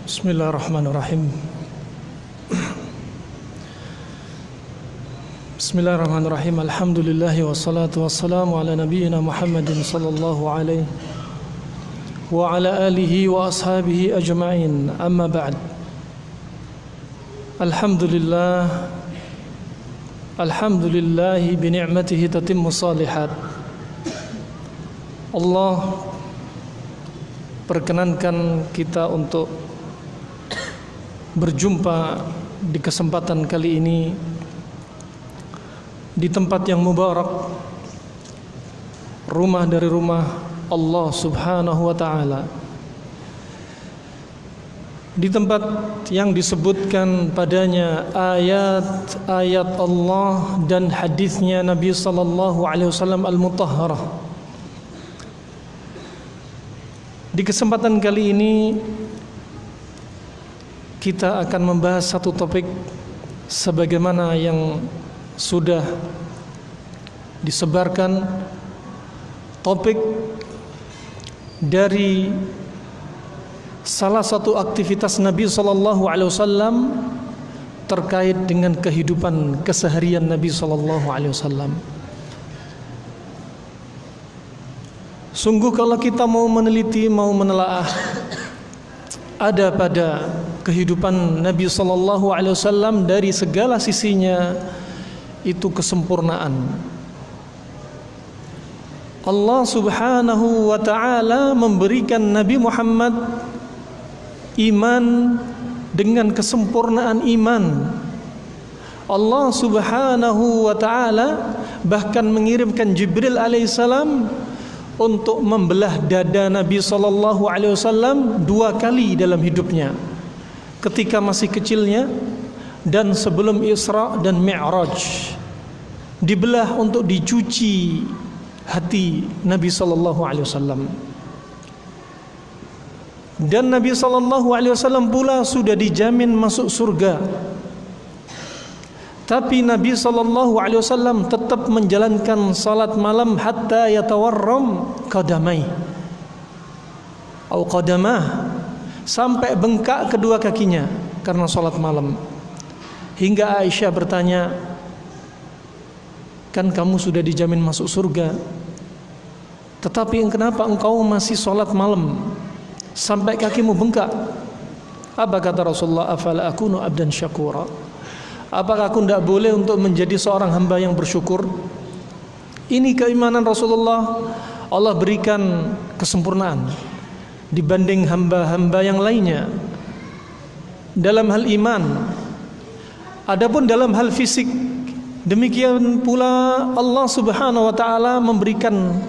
Bismillahirrahmanirrahim. Bismillahirrahmanirrahim. Alhamdulillahi wassalatu wassalamu ala nabiyyina Muhammadin sallallahu alaihi wa ala alihi wa ashabihi ajma'in. Amma ba'd. Alhamdulillahi bi ni'matihi tatimmu salihat. Allah perkenankan kita untuk berjumpa di kesempatan kali ini di tempat yang mubarak, rumah dari rumah Allah Subhanahu wa ta'ala, di tempat yang disebutkan padanya ayat-ayat Allah dan hadisnya Nabi sallallahu alaihi wasallam al-mutahharah. Di kesempatan kali ini kita akan membahas satu topik sebagaimana yang sudah disebarkan, topik dari salah satu aktivitas Nabi sallallahu alaihi wasallam terkait dengan kehidupan keseharian Nabi sallallahu alaihi wasallam. Sungguh kalau kita mau meneliti, mau menelaah, ada pada kehidupan Nabi sallallahu alaihi wasallam dari segala sisinya itu kesempurnaan. Allah Subhanahu wa taala memberikan Nabi Muhammad iman dengan kesempurnaan iman. Allah Subhanahu wa taala bahkan mengirimkan Jibril alaihissalam untuk membelah dada Nabi sallallahu alaihi wasallam 2 kali dalam hidupnya, ketika masih kecilnya dan sebelum Isra dan Mi'raj. Dibelah untuk dicuci hati Nabi sallallahu alaihi wasallam. Dan Nabi sallallahu alaihi wasallam pula sudah dijamin masuk surga. Tapi Nabi sallallahu alaihi wasallam tetap menjalankan salat malam hatta yatawarram qadamai atau qadamah, sampai bengkak kedua kakinya karena salat malam. Hingga Aisyah bertanya, kan kamu sudah dijamin masuk surga, tetapi kenapa engkau masih salat malam sampai kakimu bengkak? Apa kata Rasulullah? Afala akunu abdan syakura? Apakah aku tidak boleh untuk menjadi seorang hamba yang bersyukur? Ini keimanan Rasulullah. Allah berikan kesempurnaan dibanding hamba-hamba yang lainnya dalam hal iman. Adapun dalam hal fisik, demikian pula Allah Subhanahu wa taala memberikan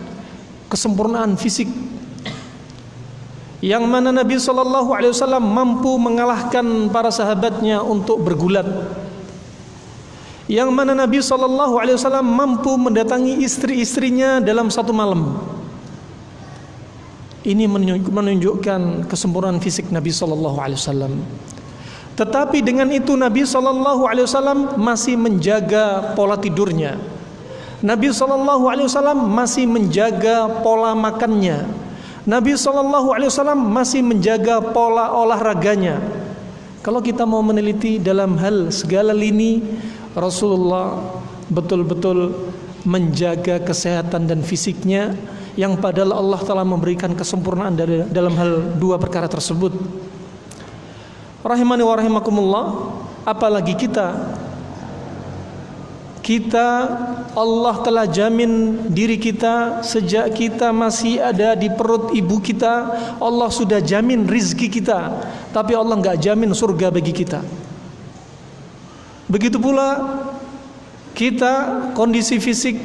kesempurnaan fisik, yang mana Nabi sallallahu alaihi wasallam mampu mengalahkan para sahabatnya untuk bergulat, yang mana Nabi sallallahu alaihi wasallam mampu mendatangi istri-istrinya dalam satu malam. Ini menunjukkan kesempurnaan fisik Nabi sallallahu alaihi wasallam. Tetapi dengan itu Nabi sallallahu alaihi wasallam masih menjaga pola tidurnya. Nabi sallallahu alaihi wasallam masih menjaga pola makannya. Nabi sallallahu alaihi wasallam masih menjaga pola olahraganya. Kalau kita mau meneliti dalam hal segala lini, Rasulullah betul-betul menjaga kesehatan dan fisiknya, yang padahal Allah telah memberikan kesempurnaan dalam hal 2 perkara tersebut. Rahimani wa rahimakumullah. Apalagi kita Allah telah jamin diri kita sejak kita masih ada di perut ibu kita. Allah sudah jamin rizki kita, tapi Allah enggak jamin surga bagi kita. Begitu pula kita, kondisi fisik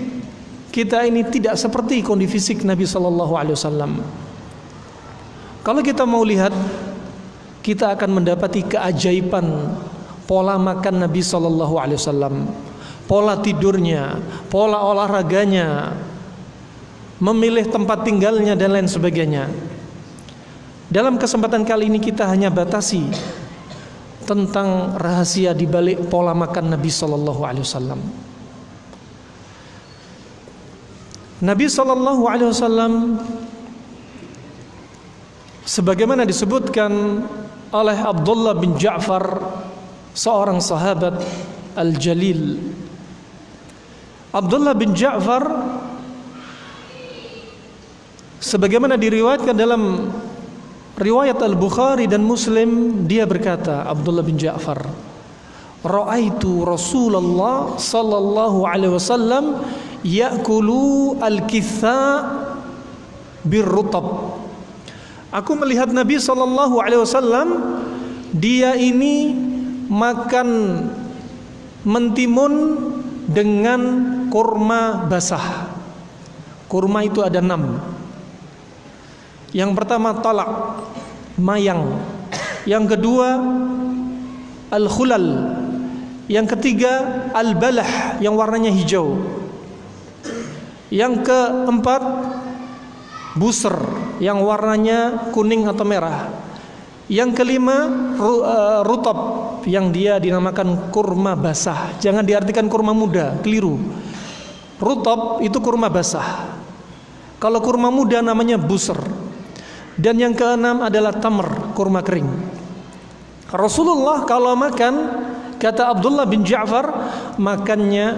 kita ini tidak seperti kondisi fisik Nabi sallallahu alaihi wasallam. Kalau kita mau lihat, kita akan mendapati keajaiban pola makan Nabi sallallahu alaihi wasallam, pola tidurnya, pola olahraganya, memilih tempat tinggalnya dan lain sebagainya. Dalam kesempatan kali ini kita hanya batasi tentang rahasia di balik pola makan Nabi sallallahu alaihi wasallam. Nabi sallallahu alaihi wasallam sebagaimana disebutkan oleh Abdullah bin Ja'far, seorang sahabat al-jalil. Abdullah bin Ja'far sebagaimana diriwayatkan dalam riwayat Al-Bukhari dan Muslim, dia berkata, Abdullah bin Ja'far, ra'aitu Rasulullah sallallahu alaihi wasallam ya'kulu al-kitha birrutab. Aku melihat Nabi sallallahu alaihi wasallam, dia ini makan mentimun dengan kurma basah. Kurma itu ada 6. Yang pertama talak, mayang. Yang kedua al-khulal. Yang ketiga al-balah, yang warnanya hijau. Yang keempat busr, yang warnanya kuning atau merah. Yang kelima rutab, yang dia dinamakan kurma basah. Jangan diartikan kurma muda, keliru. Rutab itu kurma basah. Kalau kurma muda namanya busr. Dan yang keenam adalah tamr, kurma kering. Rasulullah kalau makan, kata Abdullah bin Ja'far, makannya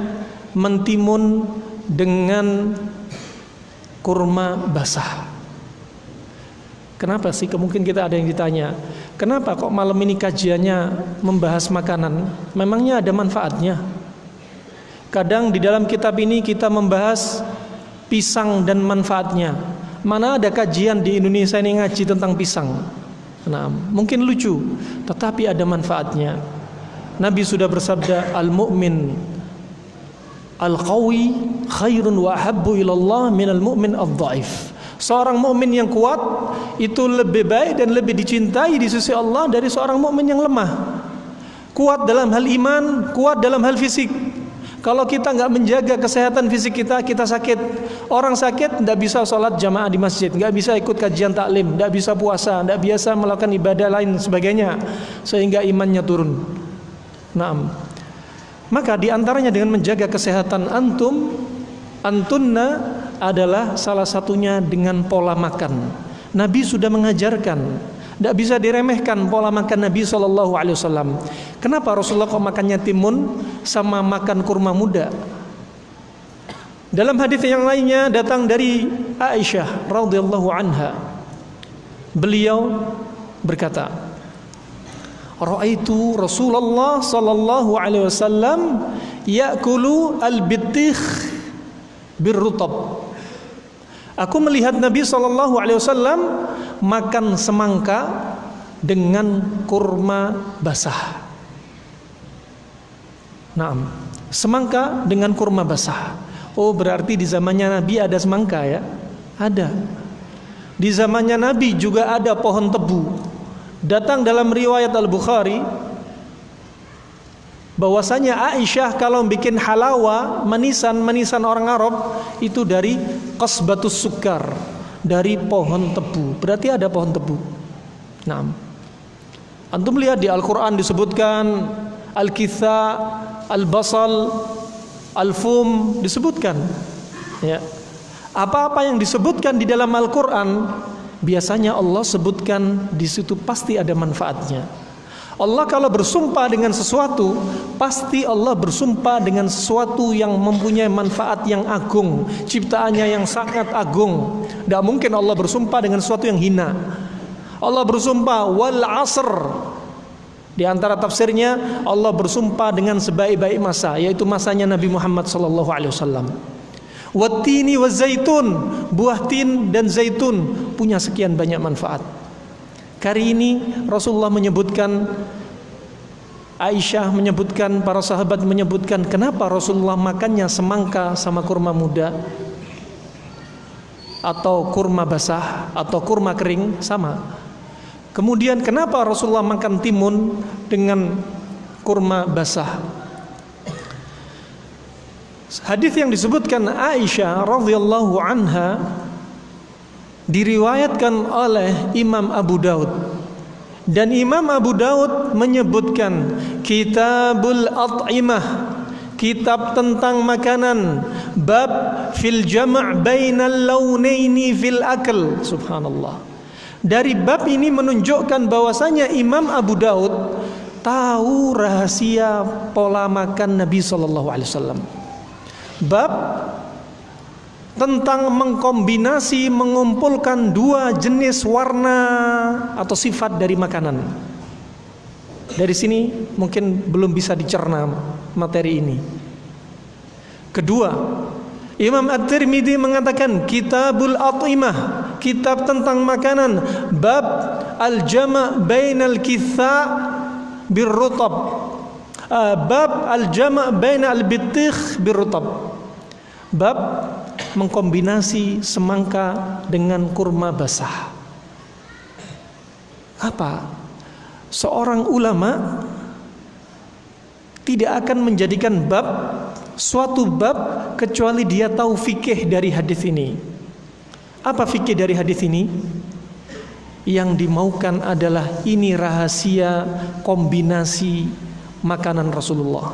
mentimun dengan kurma basah. Kenapa sih? Mungkin kita ada yang ditanya, kenapa kok malam ini kajiannya membahas makanan? Memangnya ada manfaatnya? Kadang di dalam kitab ini kita membahas pisang dan manfaatnya. Mana ada kajian di Indonesia ini ngaji tentang pisang? Nah, mungkin lucu, tetapi ada manfaatnya. Nabi sudah bersabda, al-mu'min al-qawi khairun wa ahabbu ilallah minal mu'min al-dhaif. Seorang mukmin yang kuat itu lebih baik dan lebih dicintai di sisi Allah dari seorang mukmin yang lemah. Kuat dalam hal iman, kuat dalam hal fisik. Kalau kita nggak menjaga kesehatan fisik kita, kita sakit. Orang sakit nggak bisa sholat jamaah di masjid, nggak bisa ikut kajian taklim, nggak bisa puasa, nggak biasa melakukan ibadah lain sebagainya, sehingga imannya turun. Naam. Maka diantaranya dengan menjaga kesehatan antunna adalah salah satunya dengan pola makan. Nabi sudah mengajarkan, tidak bisa diremehkan pola makan Nabi SAW. Kenapa Rasulullah kok makannya timun sama makan kurma muda? Dalam hadis yang lainnya datang dari Aisyah radhiyallahu anha, beliau berkata, ra'aitu Rasulullah sallallahu alaihi wasallam ya'kulu al-bittikh birrutab. Aku melihat Nabi sallallahu alaihi wasallam makan semangka dengan kurma basah. Naam, semangka dengan kurma basah. Oh, berarti di zamannya Nabi ada semangka ya? Ada. Di zamannya Nabi juga ada pohon tebu. Datang dalam riwayat Al-Bukhari bahwasanya Aisyah kalau bikin halawa, manisan orang Arab itu dari qasbatus sukar, dari pohon tebu. Berarti ada pohon tebu. Nah, antum lihat di Al-Quran disebutkan al-kitha, al-basal, al-fum disebutkan. Ya. Apa-apa yang disebutkan di dalam Al-Quran biasanya Allah sebutkan di situ pasti ada manfaatnya. Allah kalau bersumpah dengan sesuatu, pasti Allah bersumpah dengan sesuatu yang mempunyai manfaat yang agung, ciptaannya yang sangat agung. Tidak mungkin Allah bersumpah dengan sesuatu yang hina. Allah bersumpah wal asr. Di antara tafsirnya Allah bersumpah dengan sebaik-baik masa, yaitu masanya Nabi Muhammad SAW. Wattini wazaitun, buah tin dan zaitun punya sekian banyak manfaat. Kali ini Rasulullah menyebutkan, Aisyah menyebutkan, para sahabat menyebutkan, kenapa Rasulullah makannya semangka sama kurma muda atau kurma basah atau kurma kering sama. Kemudian kenapa Rasulullah makan timun dengan kurma basah? Hadis yang disebutkan Aisyah radhiyallahu anha diriwayatkan oleh Imam Abu Daud, dan Imam Abu Daud menyebutkan Kitabul At'imah, kitab tentang makanan, bab fil jama' bainal launaini fil akl. Subhanallah. Dari bab ini menunjukkan bahwasanya Imam Abu Daud tahu rahasia pola makan Nabi sallallahu alaihi wasallam. Bab tentang mengkombinasi, mengumpulkan dua jenis warna atau sifat dari makanan. Dari sini mungkin belum bisa dicerna materi ini. Kedua, Imam At-Tirmidzi mengatakan Kitabul At'imah, kitab tentang makanan, bab al-jama' bainal kitha' birrutab, bab al-jama' bainal bitikh birrutab, bab mengkombinasi semangka dengan kurma basah. Apa? Seorang ulama tidak akan menjadikan suatu bab kecuali dia tahu fikih dari hadis ini. Apa fikih dari hadis ini? Yang dimaukan adalah ini rahasia kombinasi makanan Rasulullah.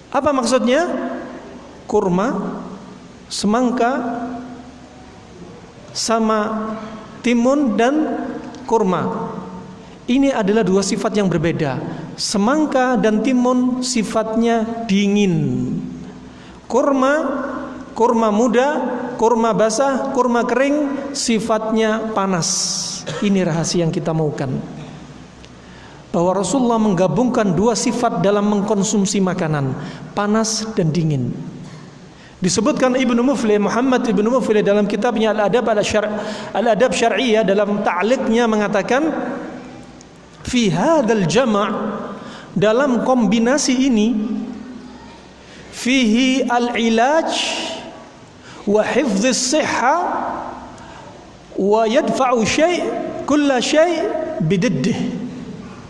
Apa maksudnya? Kurma, semangka, sama timun dan kurma. Ini adalah dua sifat yang berbeda. Semangka dan timun sifatnya dingin. Kurma muda, kurma basah, kurma kering sifatnya panas. Ini rahasia yang kita maukan. Bahwa Rasulullah menggabungkan dua sifat dalam mengkonsumsi makanan, panas dan dingin. Disebutkan Ibnu Muflih, Muhammad Ibnu Muflih dalam kitabnya Al-Adab Syar'iyyah, dalam ta'liqnya mengatakan fi hadzal jama', dalam kombinasi ini, fihi al-ilaj wa hifdhis sihha wa yadfa'u kulla syai' bididdih.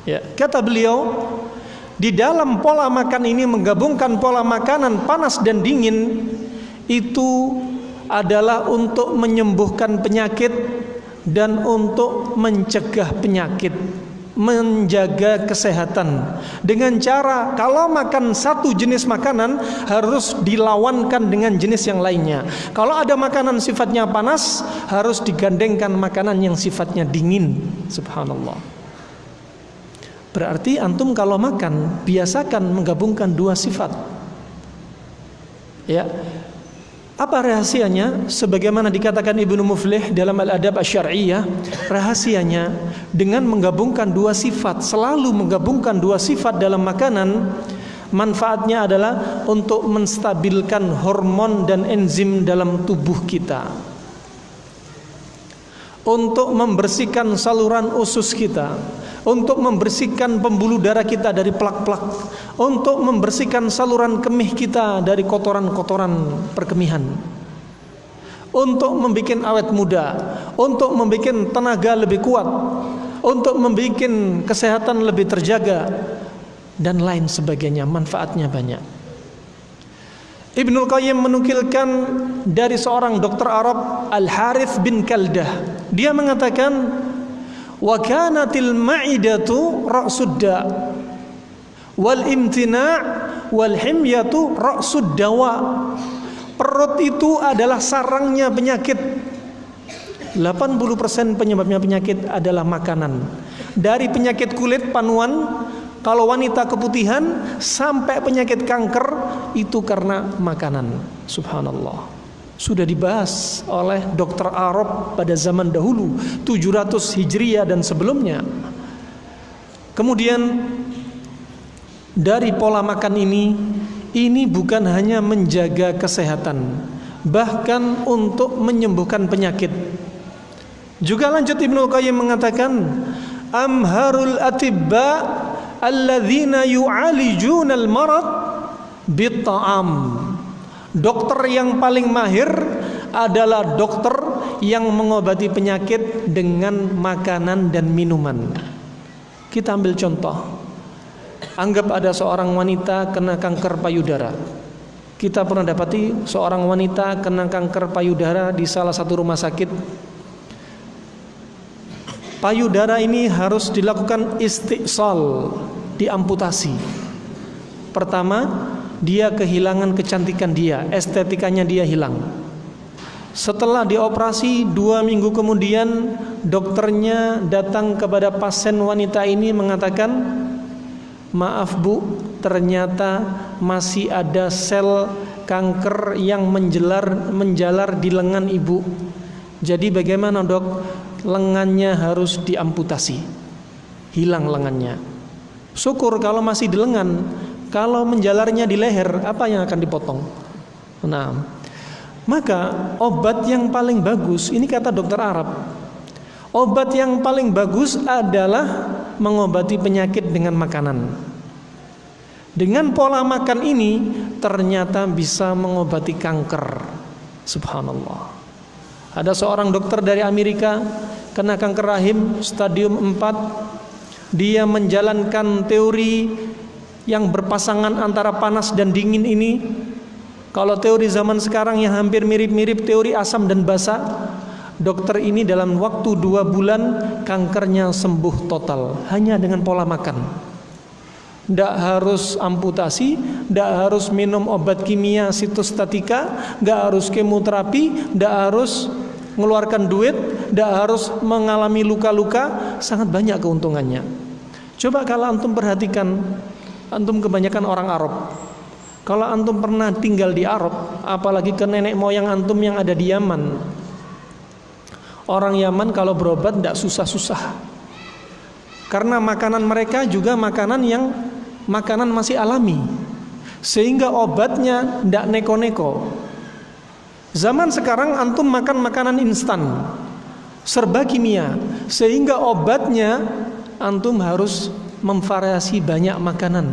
Ya, kata beliau, di dalam pola makan ini menggabungkan pola makanan panas dan dingin, itu adalah untuk menyembuhkan penyakit dan untuk mencegah penyakit, menjaga kesehatan. Dengan cara kalau makan satu jenis makanan harus dilawankan dengan jenis yang lainnya. Kalau ada makanan sifatnya panas, harus digandengkan makanan yang sifatnya dingin. Subhanallah. Berarti antum kalau makan biasakan menggabungkan dua sifat. Ya. Apa rahasianya? Sebagaimana dikatakan Ibnu Muflih dalam Al-Adab Asy-Syar'iyyah, rahasianya dengan menggabungkan dua sifat, selalu menggabungkan dua sifat dalam makanan, manfaatnya adalah untuk menstabilkan hormon dan enzim dalam tubuh kita, untuk membersihkan saluran usus kita, untuk membersihkan pembuluh darah kita dari plak-plak, untuk membersihkan saluran kemih kita dari kotoran-kotoran perkemihan, untuk membuat awet muda, untuk membuat tenaga lebih kuat, untuk membuat kesehatan lebih terjaga, dan lain sebagainya. Manfaatnya banyak. Ibnul Qayyim menukilkan dari seorang dokter Arab, Al-Harith bin Kaldah. Dia mengatakan, wa kanatil ma'idatu ra'sud da' wal imtina' wal himyatu ra'sud dawa. Perut itu adalah sarangnya penyakit. 80% penyebabnya penyakit adalah makanan. Dari penyakit kulit panuan, kalau wanita keputihan, sampai penyakit kanker, itu karena makanan. Subhanallah. Sudah dibahas oleh dokter Arab pada zaman dahulu, 700 Hijriah dan sebelumnya. Kemudian dari pola makan ini bukan hanya menjaga kesehatan, bahkan untuk menyembuhkan penyakit. Juga lanjut Ibnu Qayyim mengatakan, amharul atibba alladzina yu'alijuna al-marad bit-ta'am. Dokter yang paling mahir adalah dokter yang mengobati penyakit dengan makanan dan minuman. Kita ambil contoh. Anggap ada seorang wanita kena kanker payudara. Kita pernah dapati seorang wanita kena kanker payudara di salah satu rumah sakit. Payudara ini harus dilakukan istisal, diamputasi. Pertama, dia kehilangan kecantikan dia, estetikanya dia hilang. Setelah dioperasi 2 minggu kemudian, dokternya datang kepada pasien wanita ini mengatakan, maaf Bu, ternyata masih ada sel kanker yang menjalar di lengan ibu. Jadi bagaimana dok? Lengannya harus diamputasi, hilang lengannya. Syukur kalau masih di lengan. Kalau menjalarnya di leher, apa yang akan dipotong? Nah, maka obat yang paling bagus, ini kata dokter Arab, obat yang paling bagus adalah mengobati penyakit dengan makanan. Dengan pola makan ini ternyata bisa mengobati kanker. Subhanallah. Ada seorang dokter dari Amerika kena kanker rahim stadium 4. Dia menjalankan teori yang berpasangan antara panas dan dingin ini. Kalau teori zaman sekarang yang hampir mirip-mirip teori asam dan basa, dokter ini dalam waktu 2 bulan kankernya sembuh total hanya dengan pola makan. Tidak harus amputasi, tidak harus minum obat kimia sitostatika, tidak harus kemoterapi, tidak harus mengeluarkan duit, tidak harus mengalami luka-luka. Sangat banyak keuntungannya. Coba kalau antum perhatikan, antum kebanyakan orang Arab. Kalau antum pernah tinggal di Arab, apalagi ke nenek moyang antum yang ada di Yaman, orang Yaman kalau berobat tidak susah-susah, karena makanan mereka juga makanan masih alami, sehingga obatnya tidak neko-neko. Zaman sekarang antum makan makanan instan, serba kimia, sehingga obatnya antum harus memvariasi banyak makanan,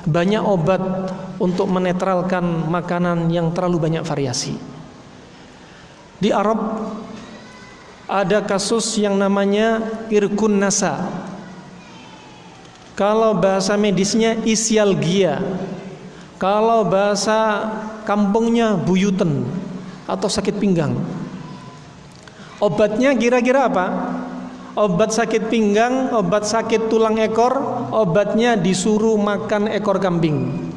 banyak obat untuk menetralkan makanan yang terlalu banyak variasi. Di Arab ada kasus yang namanya irkun nasa. Kalau bahasa medisnya isialgia, kalau bahasa kampungnya buyuten atau sakit pinggang. Obatnya kira-kira apa? Obat sakit pinggang, obat sakit tulang ekor, obatnya disuruh makan ekor kambing.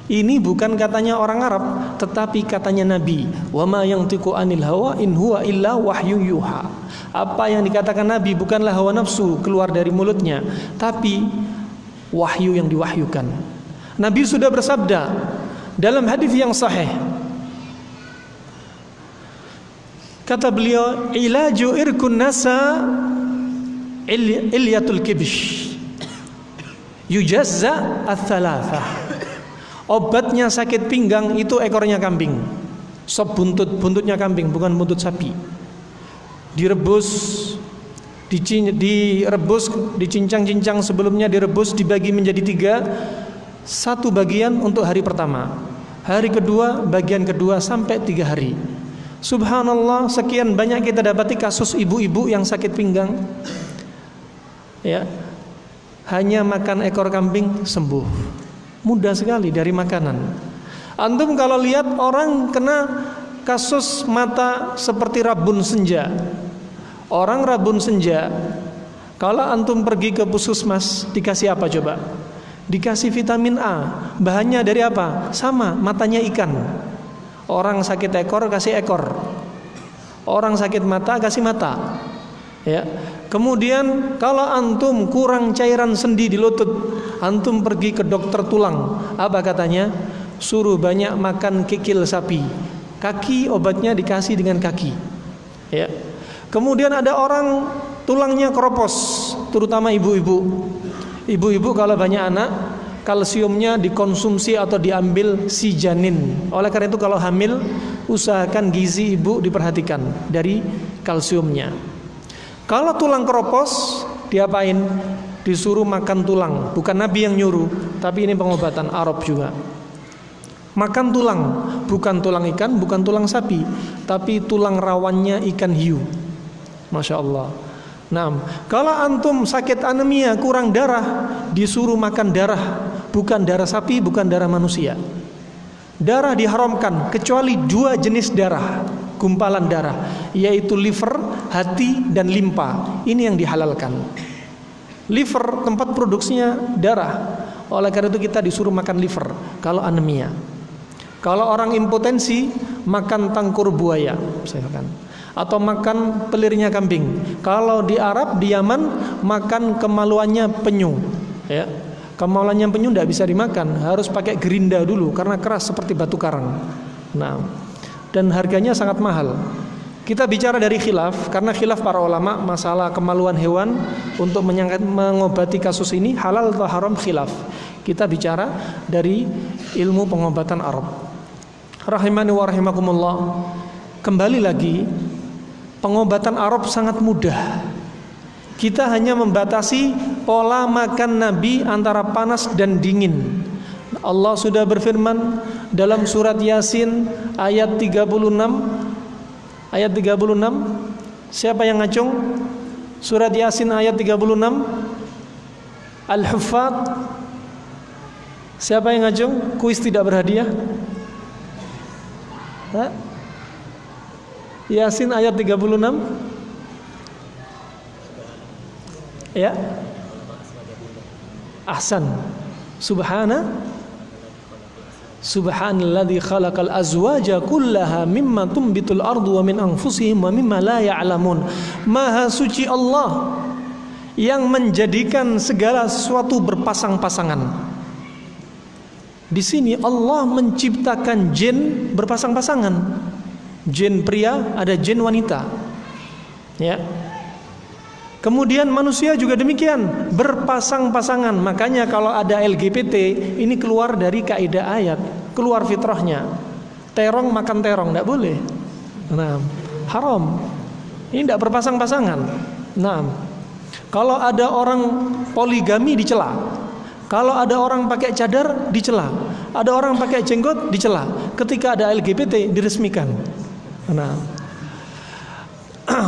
Ini bukan katanya orang Arab, tetapi katanya Nabi. Wa ma yantiqu anil hawa in huwa illa wahyu yuha. Apa yang dikatakan Nabi bukanlah hawa nafsu keluar dari mulutnya, tapi wahyu yang diwahyukan. Nabi sudah bersabda dalam hadis yang sahih. Kata beliau, ilaju irkun nasa ilyatul kibish yujazza ats-tsalatsah. Obatnya sakit pinggang itu ekornya kambing, sop buntutnya kambing, bukan buntut sapi. Direbus, dicincang-cincang sebelumnya, direbus, dibagi menjadi 3. 1 bagian untuk hari pertama, hari kedua bagian kedua sampai 3 hari. Subhanallah, sekian banyak kita dapati kasus ibu-ibu yang sakit pinggang, ya, hanya makan ekor kambing sembuh. Mudah sekali dari makanan. Antum kalau lihat orang kena kasus mata seperti rabun senja, orang rabun senja, kalau antum pergi ke puskesmas dikasih apa coba? Dikasih vitamin A. Bahannya dari apa? Sama, matanya ikan. Orang sakit ekor kasih ekor, orang sakit mata kasih mata, ya. Kemudian kalau antum kurang cairan sendi di lutut, antum pergi ke dokter tulang. Apa katanya? Suruh banyak makan kikil sapi. Kaki obatnya dikasih dengan kaki, ya. Kemudian ada orang tulangnya keropos, terutama ibu-ibu. Ibu-ibu kalau banyak anak, kalsiumnya dikonsumsi atau diambil si janin. Oleh karena itu kalau hamil, usahakan gizi ibu diperhatikan dari kalsiumnya. Kalau tulang keropos, diapain? Disuruh makan tulang. Bukan Nabi yang nyuruh, tapi ini pengobatan Arab juga. Makan tulang, bukan tulang ikan, bukan tulang sapi, tapi tulang rawannya ikan hiu. Masya Allah. Nah, kalau antum sakit anemia, kurang darah, disuruh makan darah, bukan darah sapi, bukan darah manusia. Darah diharamkan kecuali 2 jenis darah, gumpalan darah, yaitu liver, hati, dan limpa. Ini yang dihalalkan. Liver tempat produksinya darah, oleh karena itu kita disuruh makan liver kalau anemia. Kalau orang impotensi, makan tangkur buaya misalkan, atau makan pelirnya kambing. Kalau di Arab, di Yaman, makan kemaluannya penyu, ya. Kemaluannya penyu tidak bisa dimakan, harus pakai gerinda dulu karena keras seperti batu karang. Nah, dan harganya sangat mahal. Kita bicara dari khilaf, karena khilaf para ulama masalah kemaluan hewan untuk mengobati kasus ini halal atau haram, khilaf. Kita bicara dari ilmu pengobatan Arab. Rahimani wa rahimakumullah. Kembali lagi, pengobatan Arab sangat mudah. Kita hanya membatasi pola makan Nabi antara panas dan dingin. Allah sudah berfirman dalam surat Yasin ayat 36. Ayat 36. Siapa yang ngacung? Surat Yasin ayat 36. Al-Huffaz. Siapa yang ngacung? Kuis tidak berhadiah. Yasin ayat 36. Ya. Ahsan. Subhanalladzi khalaqal azwaja kullaha mimma tumbitul ardu wa min anfusihim wa mimma la ya'lamun. Maha suci Allah yang menjadikan segala sesuatu berpasang-pasangan. Di sini Allah menciptakan jin berpasang-pasangan. Jin pria, ada jin wanita. Ya. Kemudian manusia juga demikian, berpasang-pasangan. Makanya kalau ada LGBT, ini keluar dari kaidah ayat, keluar fitrahnya. Terong makan terong, tidak boleh. Nah, haram. Ini tidak berpasang-pasangan. Nah, kalau ada orang poligami dicela. Kalau ada orang pakai cadar dicela. Ada orang pakai jenggot dicela. Ketika ada LGBT diresmikan. Nah,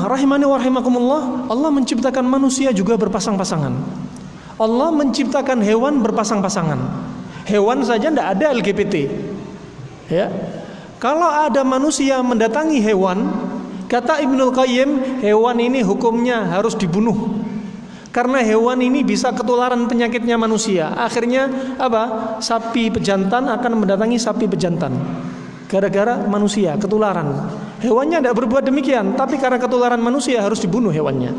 rahimani wa rahimakumullah, Allah menciptakan manusia juga berpasang-pasangan. Allah menciptakan hewan berpasang-pasangan. Hewan saja tidak ada LGBT. Ya. Kalau ada manusia mendatangi hewan, kata Ibnul Qayyim, hewan ini hukumnya harus dibunuh. Karena hewan ini bisa ketularan penyakitnya manusia. Akhirnya apa? Sapi pejantan akan mendatangi sapi pejantan. Gara-gara manusia ketularan. Hewannya tidak berbuat demikian, tapi karena ketularan manusia harus dibunuh hewannya.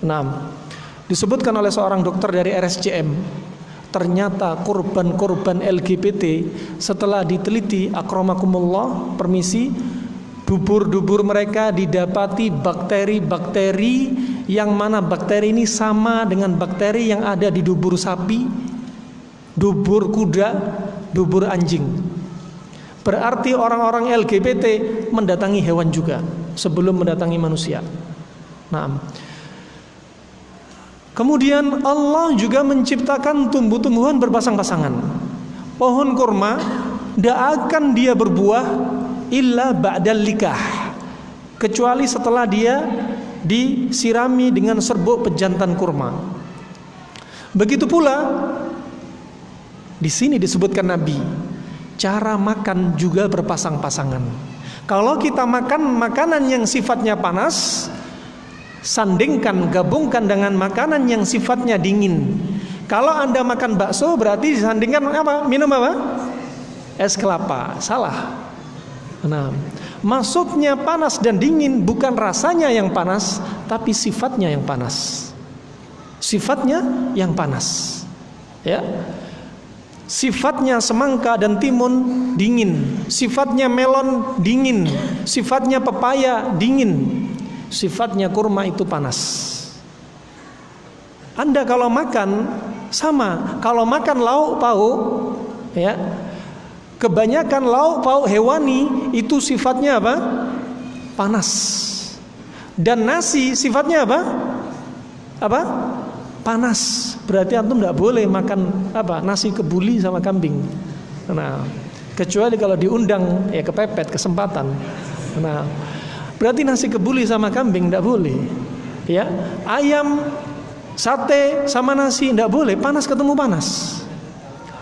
Nah, disebutkan oleh seorang dokter dari RSCM, ternyata korban-korban LGBT setelah diteliti, akramakumullah, permisi, dubur-dubur mereka didapati bakteri-bakteri yang mana bakteri ini sama dengan bakteri yang ada di dubur sapi, dubur kuda, dubur anjing. Berarti orang-orang LGBT mendatangi hewan juga sebelum mendatangi manusia. Nah, kemudian Allah juga menciptakan tumbuh-tumbuhan berpasang-pasangan. Pohon kurma tidak akan dia berbuah illa ba'dal likah, kecuali setelah dia disirami dengan serbuk pejantan kurma. Begitu pula di sini disebutkan Nabi, cara makan juga berpasang-pasangan. Kalau kita makan makanan yang sifatnya panas, sandingkan, gabungkan dengan makanan yang sifatnya dingin. Kalau Anda makan bakso berarti disandingkan apa? Minum apa? Es kelapa. Salah. Nah, maksudnya panas dan dingin bukan rasanya yang panas, tapi sifatnya yang panas. Sifatnya yang panas. Ya. Sifatnya semangka dan timun dingin, sifatnya melon dingin, sifatnya pepaya dingin, sifatnya kurma itu panas. Anda kalau makan sama, kalau makan lauk pauk, ya, kebanyakan lauk pauk hewani itu sifatnya apa? Panas. Dan nasi sifatnya apa? Apa? Panas. Berarti antum tidak boleh makan apa? Nasi kebuli sama kambing. Nah, kecuali kalau diundang ya kepepet kesempatan. Nah, berarti nasi kebuli sama kambing tidak boleh. Ya, ayam sate sama nasi tidak boleh, panas ketemu panas.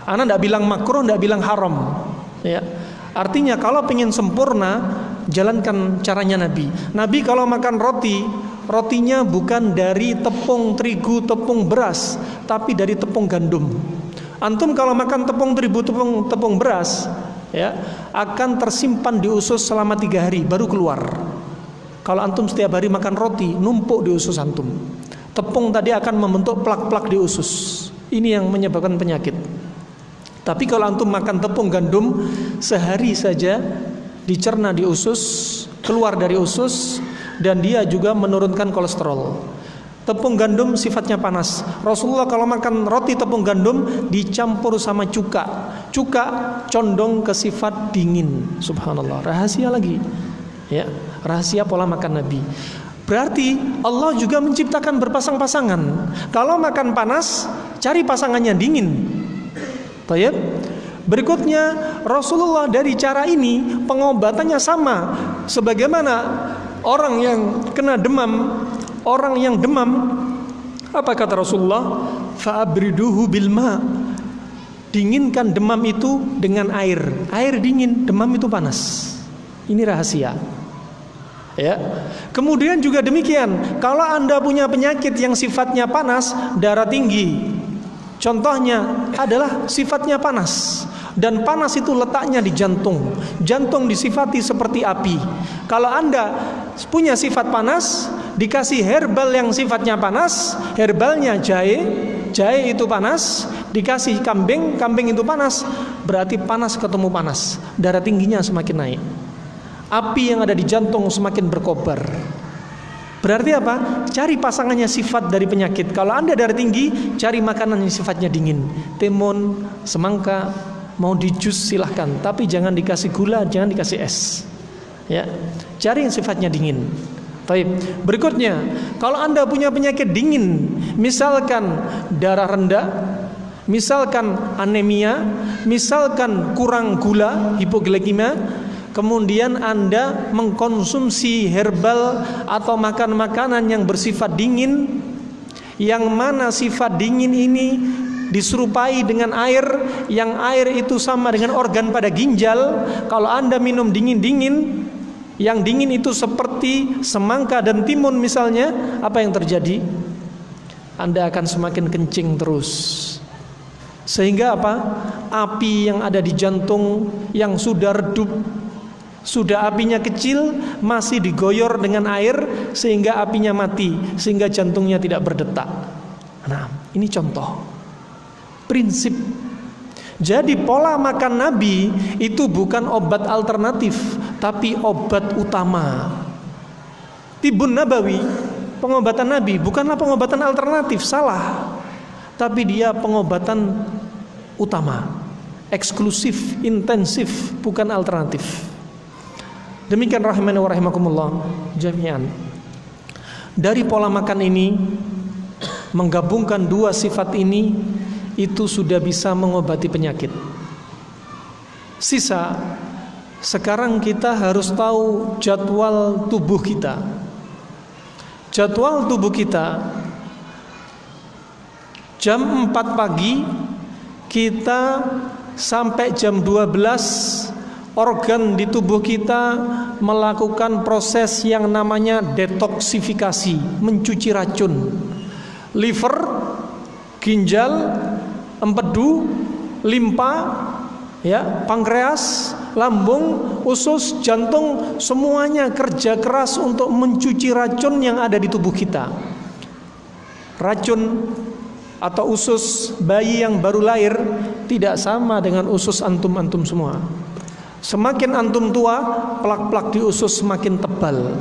Ana tidak bilang makruh, tidak bilang haram. Ya, artinya kalau pengen sempurna, jalankan caranya Nabi. Nabi kalau makan roti, rotinya bukan dari tepung terigu, tepung beras, tapi dari tepung gandum. Antum kalau makan tepung terigu, tepung beras, ya, akan tersimpan di usus selama 3 hari baru keluar. Kalau antum setiap hari makan roti, numpuk di usus antum. Tepung tadi akan membentuk plak-plak di usus. Ini yang menyebabkan penyakit. Tapi kalau antum makan tepung gandum, sehari saja dicerna di usus, keluar dari usus, dan dia juga menurunkan kolesterol. Tepung gandum sifatnya panas. Rasulullah kalau makan roti tepung gandum dicampur sama cuka. Cuka condong ke sifat dingin. Subhanallah, rahasia lagi. Ya, rahasia pola makan Nabi. Berarti Allah juga menciptakan berpasang-pasangan. Kalau makan panas, cari pasangannya dingin. Baik. Berikutnya, Rasulullah dari cara ini pengobatannya sama sebagaimana orang yang kena demam. Orang yang demam, apa kata Rasulullah? Fa'abriduhu bilma. Dinginkan demam itu dengan air. Air dingin, demam itu panas. Ini rahasia. Ya. Kemudian juga demikian, kalau Anda punya penyakit yang sifatnya panas, darah tinggi, contohnya adalah sifatnya panas. Dan panas itu letaknya di jantung. Jantung disifati seperti api. Kalau Anda punya sifat panas, dikasih herbal yang sifatnya panas, herbalnya jahe, jahe itu panas, dikasih kambing, kambing itu panas, berarti panas ketemu panas, darah tingginya semakin naik. Api yang ada di jantung semakin berkobar. Berarti apa? Cari pasangannya sifat dari penyakit. Kalau Anda darah tinggi, cari makanan yang sifatnya dingin. Timun, semangka, mau di jus silahkan, tapi jangan dikasih gula, jangan dikasih es. Ya, cari yang sifatnya dingin. Baik. Berikutnya, kalau Anda punya penyakit dingin, misalkan darah rendah, misalkan anemia, misalkan kurang gula, hipoglikemia, kemudian Anda mengkonsumsi herbal atau makan makanan yang bersifat dingin, yang mana sifat dingin ini diserupai dengan air, yang air itu sama dengan organ pada ginjal. Kalau Anda minum dingin-dingin, yang dingin itu seperti semangka dan timun misalnya, apa yang terjadi? Anda akan semakin kencing terus. Sehingga apa? Api yang ada di jantung yang sudah redup, sudah apinya kecil, masih digoyor dengan air sehingga apinya mati, sehingga jantungnya tidak berdetak. Nah, ini contoh prinsip. Jadi pola makan Nabi itu bukan obat alternatif, tapi obat utama. Tibun Nabawi, pengobatan Nabi bukanlah pengobatan alternatif, salah. Tapi dia pengobatan utama, eksklusif, intensif, bukan alternatif. Demikian rahimani wa rahimakumullah jami'an. Dari pola makan ini, menggabungkan dua sifat ini, itu sudah bisa mengobati penyakit. Sisa, sekarang kita harus tahu jadwal tubuh kita. Jadwal tubuh kita, jam 4 pagi kita sampai jam 12, organ di tubuh kita melakukan proses yang namanya detoksifikasi, mencuci racun. Liver, ginjal, empedu, limpa, ya, pankreas, lambung, usus, jantung, semuanya kerja keras untuk mencuci racun yang ada di tubuh kita. Racun atau usus bayi yang baru lahir tidak sama dengan usus antum-antum semua. Semakin antum tua, plak-plak di usus semakin tebal.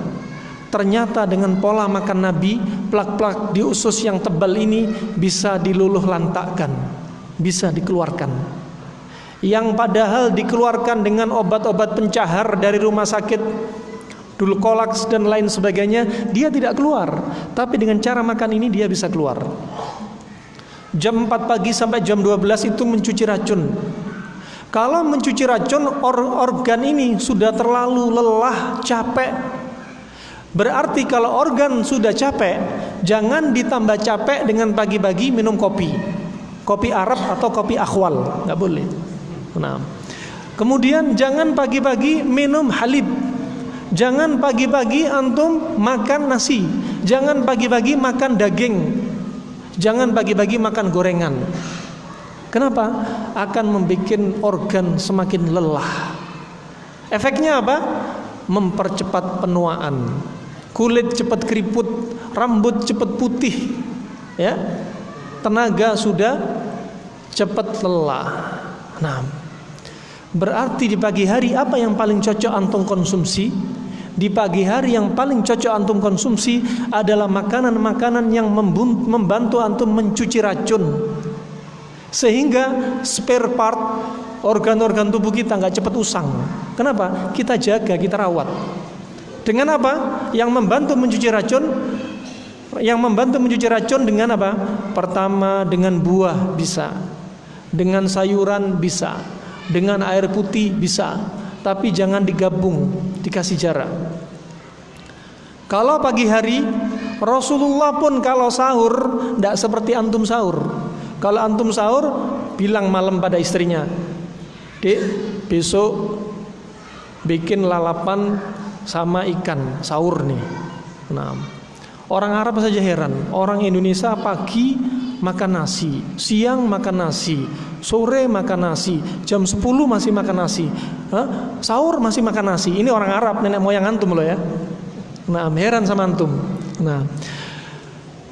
Ternyata dengan pola makan Nabi, plak-plak di usus yang tebal ini bisa diluluh lantakkan, bisa dikeluarkan. Yang padahal dikeluarkan dengan obat-obat pencahar dari rumah sakit, Dulcolax dan lain sebagainya, dia tidak keluar. Tapi dengan cara makan ini dia bisa keluar. Jam 4 pagi sampai jam 12 itu mencuci racun. Kalau mencuci racun, organ ini sudah terlalu lelah, capek. Berarti kalau organ sudah capek, jangan ditambah capek dengan pagi-pagi minum kopi. Kopi Arab atau kopi akhwal, nggak boleh. Nah, kemudian jangan pagi-pagi minum halib. Jangan pagi-pagi antum makan nasi. Jangan pagi-pagi makan daging. Jangan pagi-pagi makan gorengan. Kenapa? Akan membuat organ semakin lelah. Efeknya apa? Mempercepat penuaan. Kulit cepat keriput, rambut cepat putih, ya. Tenaga sudah cepat lelah. Nah, berarti di pagi hari apa yang paling cocok antum konsumsi? Di pagi hari yang paling cocok antum konsumsi adalah makanan-makanan yang membantu antum mencuci racun, sehingga spare part organ-organ tubuh kita nggak cepat usang. Kenapa? Kita jaga, kita rawat. Dengan apa? Yang membantu mencuci racun. Yang membantu mencuci racun dengan apa? Pertama, dengan buah bisa, dengan sayuran bisa, dengan air putih bisa. Tapi jangan digabung, dikasih jarak. Kalau pagi hari, Rasulullah pun kalau sahur tidak seperti antum sahur. Kalau antum sahur, bilang malam pada istrinya, "Dek, besok bikin lalapan sama ikan sahur nih." Nah, orang Arab saja heran. Orang Indonesia pagi makan nasi, siang makan nasi, sore makan nasi, jam 10 masih makan nasi, sahur masih makan nasi. Ini orang Arab, nenek moyang antum loh ya. Nah, heran sama antum. Nah,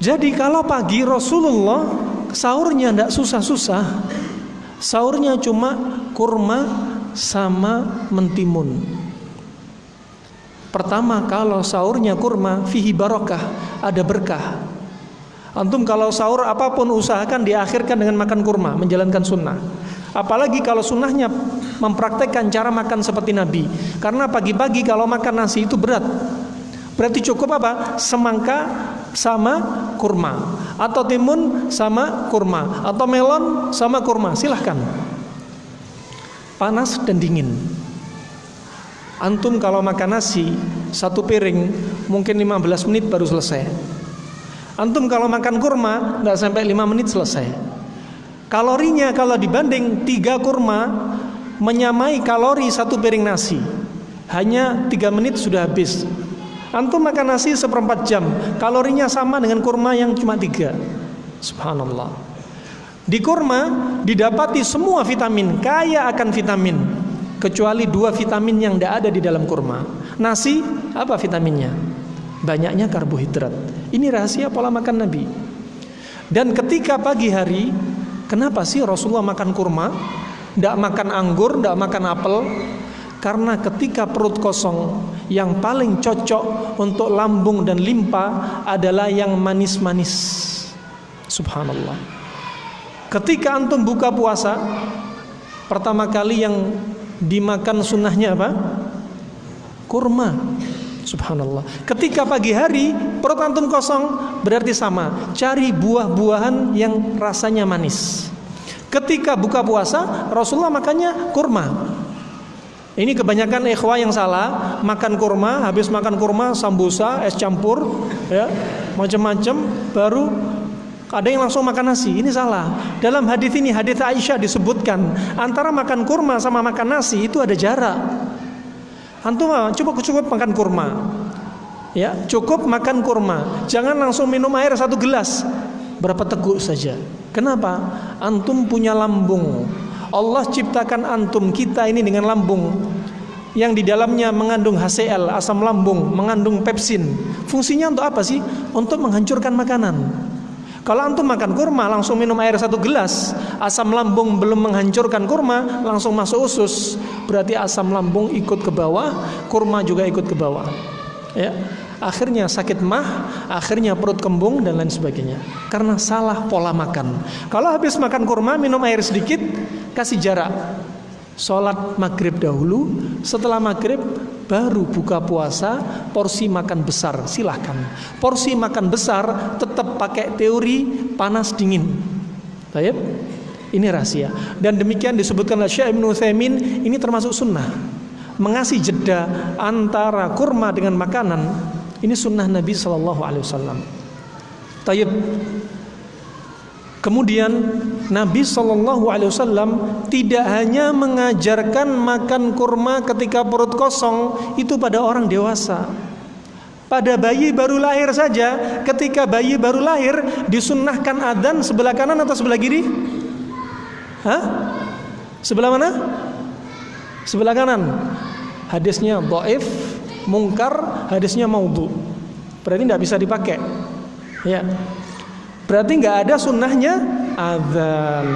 jadi kalau pagi Rasulullah sahurnya tidak susah-susah. Sahurnya cuma kurma sama mentimun. Pertama, kalau sahurnya kurma, fihi barokah, ada berkah. Antum kalau sahur apapun usahakan diakhirkan dengan makan kurma, menjalankan sunnah. Apalagi kalau sunnahnya mempraktekkan cara makan seperti Nabi. Karena pagi-pagi kalau makan nasi itu berat. Berarti cukup apa? Semangka sama kurma, atau timun sama kurma, atau melon sama kurma. Silahkan. Panas dan dingin. Antum kalau makan nasi satu piring mungkin 15 menit baru selesai. Antum kalau makan kurma nggak sampai 5 menit selesai. Kalorinya kalau dibanding 3 kurma menyamai kalori satu piring nasi, hanya 3 menit sudah habis. Antum makan nasi 1/4 jam, kalorinya sama dengan kurma yang cuma 3. Subhanallah. Di kurma didapati semua vitamin, kaya akan vitamin, kecuali 2 vitamin yang tidak ada di dalam kurma. Nasi, apa vitaminnya? Banyaknya karbohidrat. Ini rahasia pola makan Nabi. Dan ketika pagi hari, kenapa sih Rasulullah makan kurma? Tidak makan anggur, tidak makan apel? Karena ketika perut kosong, yang paling cocok untuk lambung dan limpa adalah yang manis-manis. Subhanallah. Ketika antum buka puasa, pertama kali yang dimakan sunnahnya apa? Kurma. Subhanallah. Ketika pagi hari perut antum kosong, berarti sama, cari buah-buahan yang rasanya manis. Ketika buka puasa, Rasulullah makannya kurma. Ini kebanyakan ikhwah yang salah, makan kurma, habis makan kurma sambusa, es campur, ya, macam-macam, baru ada yang langsung makan nasi. Ini salah. Dalam hadis ini, hadis Aisyah disebutkan antara makan kurma sama makan nasi itu ada jarak. Antum cukup makan kurma, ya, cukup makan kurma. Jangan langsung minum air 1 gelas, berapa teguk saja. Kenapa? Antum punya lambung. Allah ciptakan antum, kita ini dengan lambung yang di dalamnya mengandung HCl, asam lambung, mengandung pepsin. Fungsinya untuk apa sih? Untuk menghancurkan makanan. Kalau antum makan kurma langsung minum air 1 gelas, asam lambung belum menghancurkan kurma, langsung masuk usus, berarti asam lambung ikut ke bawah, kurma juga ikut ke bawah, ya. Akhirnya sakit mah, akhirnya perut kembung dan lain sebagainya, karena salah pola makan. Kalau habis makan kurma minum air sedikit, kasih jarak. Sholat maghrib dahulu, setelah maghrib baru buka puasa, porsi makan besar, silahkan. Porsi makan besar tetap pakai teori panas dingin. Baik, ini rahasia. Dan demikian disebutkan oleh Syekh Ibnu Utsaimin, ini termasuk sunnah. Mengasih jeda antara kurma dengan makanan, ini sunnah Nabi SAW. Taib. Kemudian Nabi SAW tidak hanya mengajarkan makan kurma ketika perut kosong, itu pada orang dewasa. Pada bayi baru lahir saja, ketika bayi baru lahir disunnahkan adzan sebelah kanan atau sebelah kiri? Hah? Sebelah mana? Sebelah kanan. hadisnya dhaif, mungkar, hadisnya maudhu. Berarti tidak bisa dipakai. Ya. Berarti nggak ada sunnahnya adzan.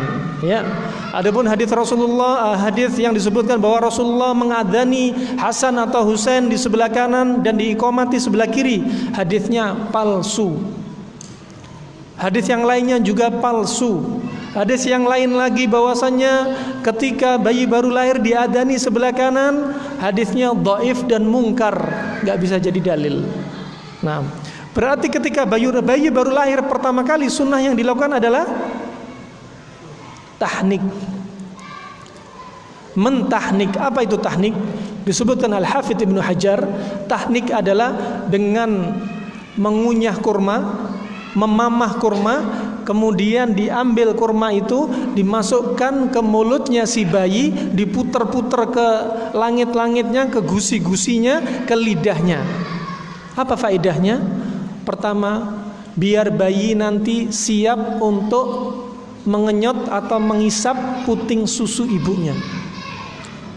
Ya. Adapun hadis Rasulullah, hadis yang disebutkan bahwa Rasulullah mengadani Hasan atau Husain di sebelah kanan dan diiqamati sebelah kiri, hadisnya palsu. Hadis yang lainnya juga palsu. Hadis yang lain lagi bahwasannya ketika bayi baru lahir diadani sebelah kanan, hadisnya dhaif dan mungkar, nggak bisa jadi dalil. Nah, berarti ketika bayi baru lahir pertama kali, sunnah yang dilakukan adalah tahnik, mentahnik. Apa itu tahnik? Disebutkan Al-Hafidz Ibnu Hajar, tahnik adalah dengan mengunyah kurma, memamah kurma, kemudian diambil kurma itu dimasukkan ke mulutnya si bayi, diputer-puter ke langit-langitnya, ke gusi-gusinya, ke lidahnya. Apa faedahnya? Pertama, biar bayi nanti siap untuk mengenyot atau mengisap puting susu ibunya.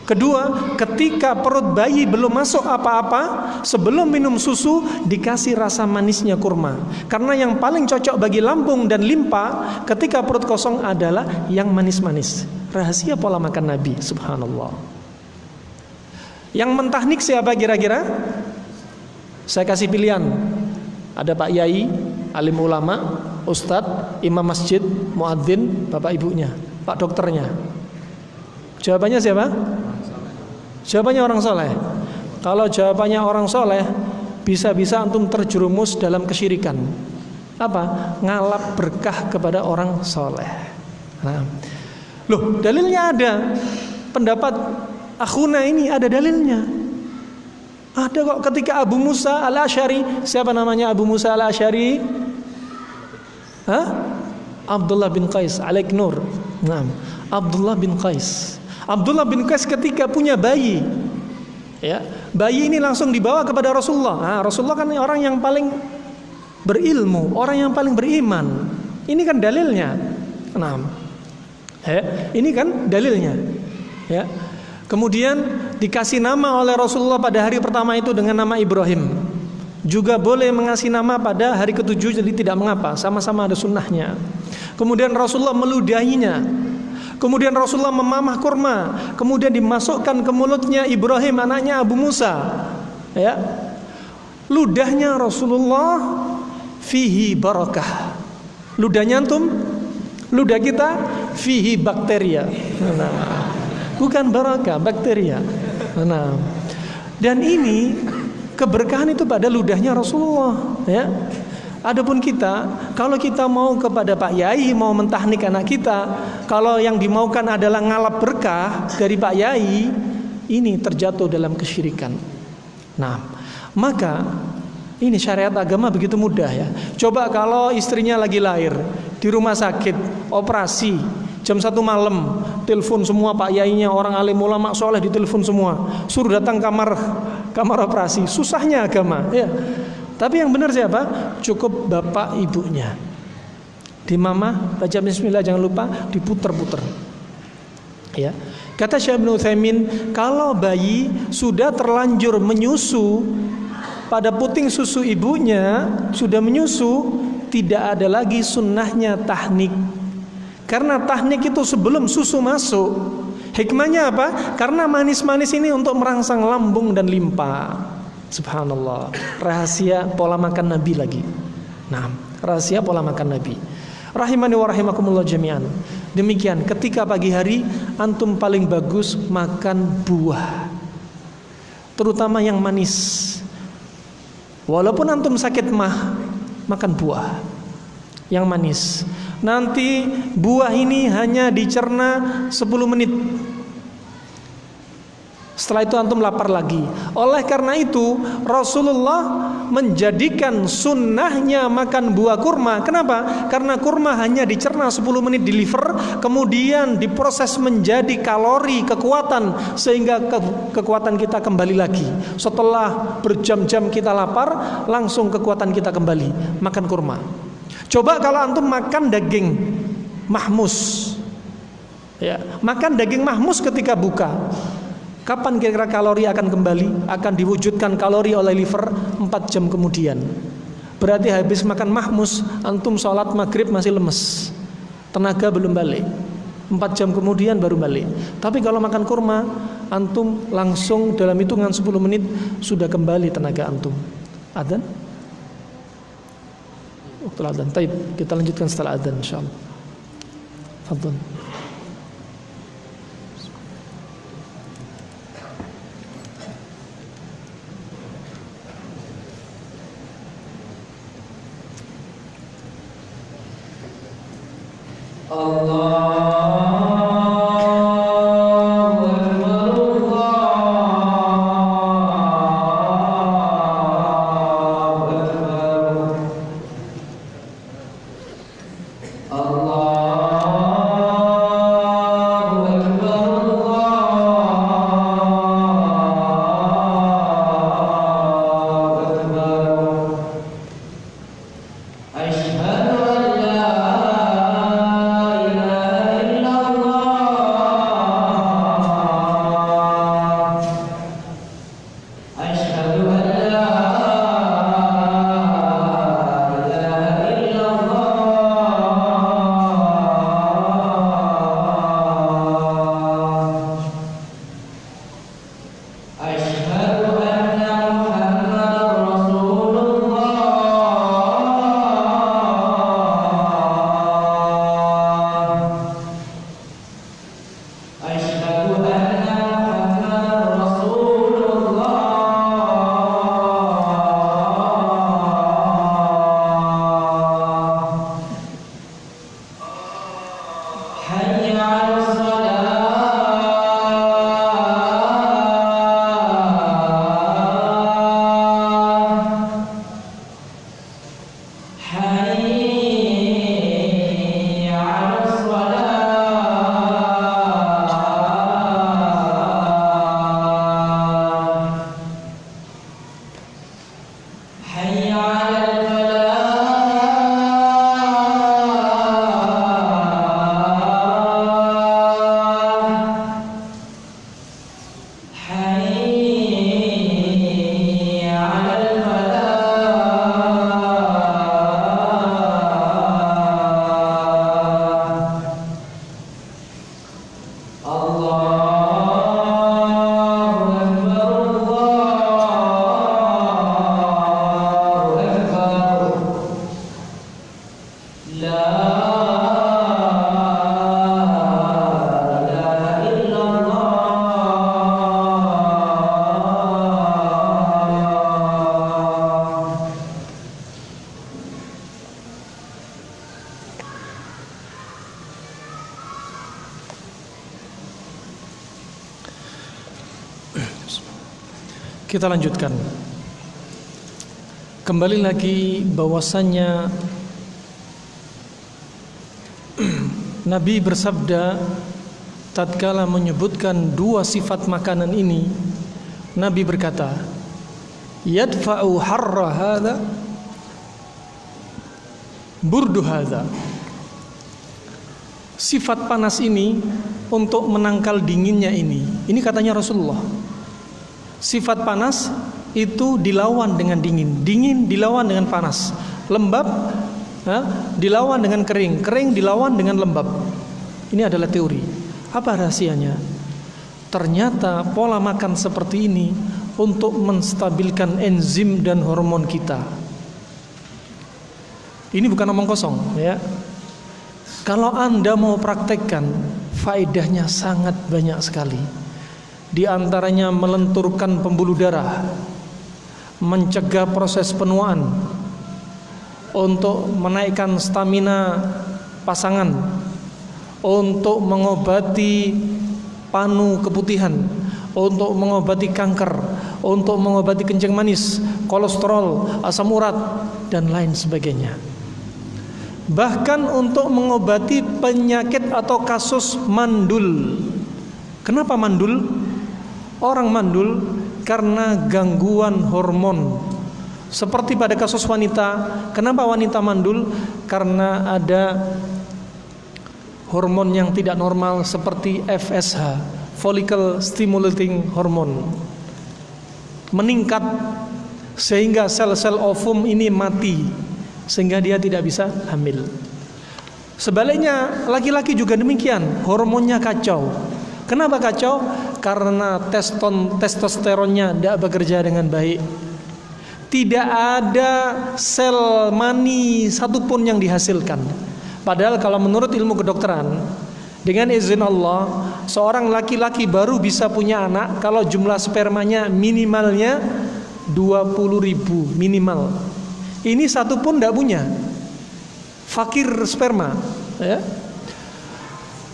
Kedua, ketika perut bayi belum masuk apa-apa, sebelum minum susu dikasih rasa manisnya kurma. Karena yang paling cocok bagi lambung dan limpa ketika perut kosong adalah yang manis-manis. Rahasia pola makan Nabi, subhanallah. Yang mentahnik siapa kira-kira? Saya kasih pilihan. Ada Pak Yai, alim ulama, ustadz, imam masjid, muadzin, bapak ibunya, pak dokternya. Jawabannya siapa? Jawabannya orang soleh. Kalau jawabannya orang soleh, bisa-bisa antum terjerumus dalam kesyirikan. Apa? Ngalap berkah kepada orang soleh. Nah, loh, dalilnya ada. Pendapat akhuna ini ada dalilnya. Ada kok ketika Abu Musa al-Asy'ari. Siapa namanya Abu Musa al-Asy'ari? Abdullah bin Qais alaik nur. Nah, Abdullah bin Qais. Abdullah bin Qais ketika punya bayi, ya, bayi ini langsung dibawa kepada Rasulullah. Nah, Rasulullah kan orang yang paling berilmu, orang yang paling beriman. Ini kan dalilnya. Nah, ini kan dalilnya. Ya. Kemudian dikasih nama oleh Rasulullah pada hari pertama itu dengan nama Ibrahim. Juga boleh mengasih nama pada hari ketujuh, jadi tidak mengapa, sama-sama ada sunnahnya. Kemudian Rasulullah meludahinya. Kemudian Rasulullah memamah kurma, kemudian dimasukkan ke mulutnya Ibrahim, anaknya Abu Musa. Ya. Ludahnya Rasulullah fihi barakah. Ludahnya antum, ludah kita fihi bakteria. Nah, bukan barakah, bakteria. Nah, dan ini keberkahan itu pada ludahnya Rasulullah, ya. Adapun kita, kalau kita mau kepada Pak Yai, mau mentahnik anak kita, kalau yang dimaukan adalah ngalap berkah dari Pak Yai, ini terjatuh dalam kesyirikan. Nah, maka ini syariat agama begitu mudah, ya. Coba kalau istrinya lagi lahir di rumah sakit, operasi, jam 1 malam, telepon semua Pak Yainya, orang alim ulama soleh ditelepon semua, suruh datang kamar operasi. Susahnya agama, ya. Tapi yang benar siapa? Cukup bapak ibunya. Di mama baca bismillah, jangan lupa diputer-puter. Ya. Kata Syekh Ibnu Utsaimin, kalau bayi sudah terlanjur menyusu pada puting susu ibunya, sudah menyusu, tidak ada lagi sunnahnya tahnik. Karena tahnik itu sebelum susu masuk. Hikmahnya apa? Karena manis-manis ini untuk merangsang lambung dan limpa. Subhanallah, rahasia pola makan Nabi lagi. Nah, rahasia pola makan Nabi. Rahimani wa rahimakumullah jami'an. Demikian, ketika pagi hari antum paling bagus makan buah, terutama yang manis. Walaupun antum sakit mah, makan buah yang manis. Nanti buah ini hanya dicerna 10 menit. Setelah itu antum lapar lagi. Oleh karena itu Rasulullah menjadikan sunnahnya makan buah kurma. Kenapa? Karena kurma hanya dicerna 10 menit di liver, kemudian diproses menjadi kalori, kekuatan, sehingga kekuatan kita kembali lagi. Setelah berjam-jam kita lapar, langsung kekuatan kita kembali. Makan kurma. Coba kalau antum makan daging mahmus, ya, makan daging mahmus ketika buka, Kapan kira-kira kalori akan kembali? Akan diwujudkan kalori oleh liver 4 jam kemudian. Berarti habis makan mahmus, antum sholat maghrib masih lemes, tenaga belum balik. 4 jam kemudian baru balik. Tapi kalau makan kurma, antum langsung dalam hitungan 10 menit sudah kembali tenaga antum. Adzan? Waktu adzan. Baik, kita lanjutkan setelah adzan insyaallah. Fadhil. Kita lanjutkan. Kembali lagi bahwasannya Nabi bersabda tatkala menyebutkan dua sifat makanan ini, Nabi berkata, yadfa'u harra hadza burdu hadza. Sifat panas ini untuk menangkal dinginnya ini. Ini katanya Rasulullah. Sifat panas itu dilawan dengan dingin, dingin dilawan dengan panas, lembab dilawan dengan kering, kering dilawan dengan lembab. Ini adalah teori. Apa rahasianya? Ternyata pola makan seperti ini untuk menstabilkan enzim dan hormon kita. Ini bukan omong kosong, ya. Kalau Anda mau praktekkan, faedahnya sangat banyak sekali. Di antaranya melenturkan pembuluh darah, mencegah proses penuaan, untuk menaikkan stamina pasangan, untuk mengobati panu keputihan, untuk mengobati kanker, untuk mengobati kencing manis, kolesterol, asam urat, dan lain sebagainya. Bahkan untuk mengobati penyakit atau kasus mandul. Kenapa mandul? Orang mandul karena gangguan hormon. Seperti pada kasus wanita, kenapa wanita mandul? Karena ada hormon yang tidak normal seperti FSH, follicle stimulating hormone meningkat sehingga sel-sel ovum ini mati sehingga dia tidak bisa hamil. Sebaliknya laki-laki juga demikian, hormonnya kacau. Kenapa kacau? Karena testosteronnya tidak bekerja dengan baik. Tidak ada sel mani satupun yang dihasilkan. Padahal kalau menurut ilmu kedokteran, dengan izin Allah, seorang laki-laki baru bisa punya anak kalau jumlah spermanya minimalnya 20.000 minimal. Ini satu pun tidak punya, fakir sperma, ya.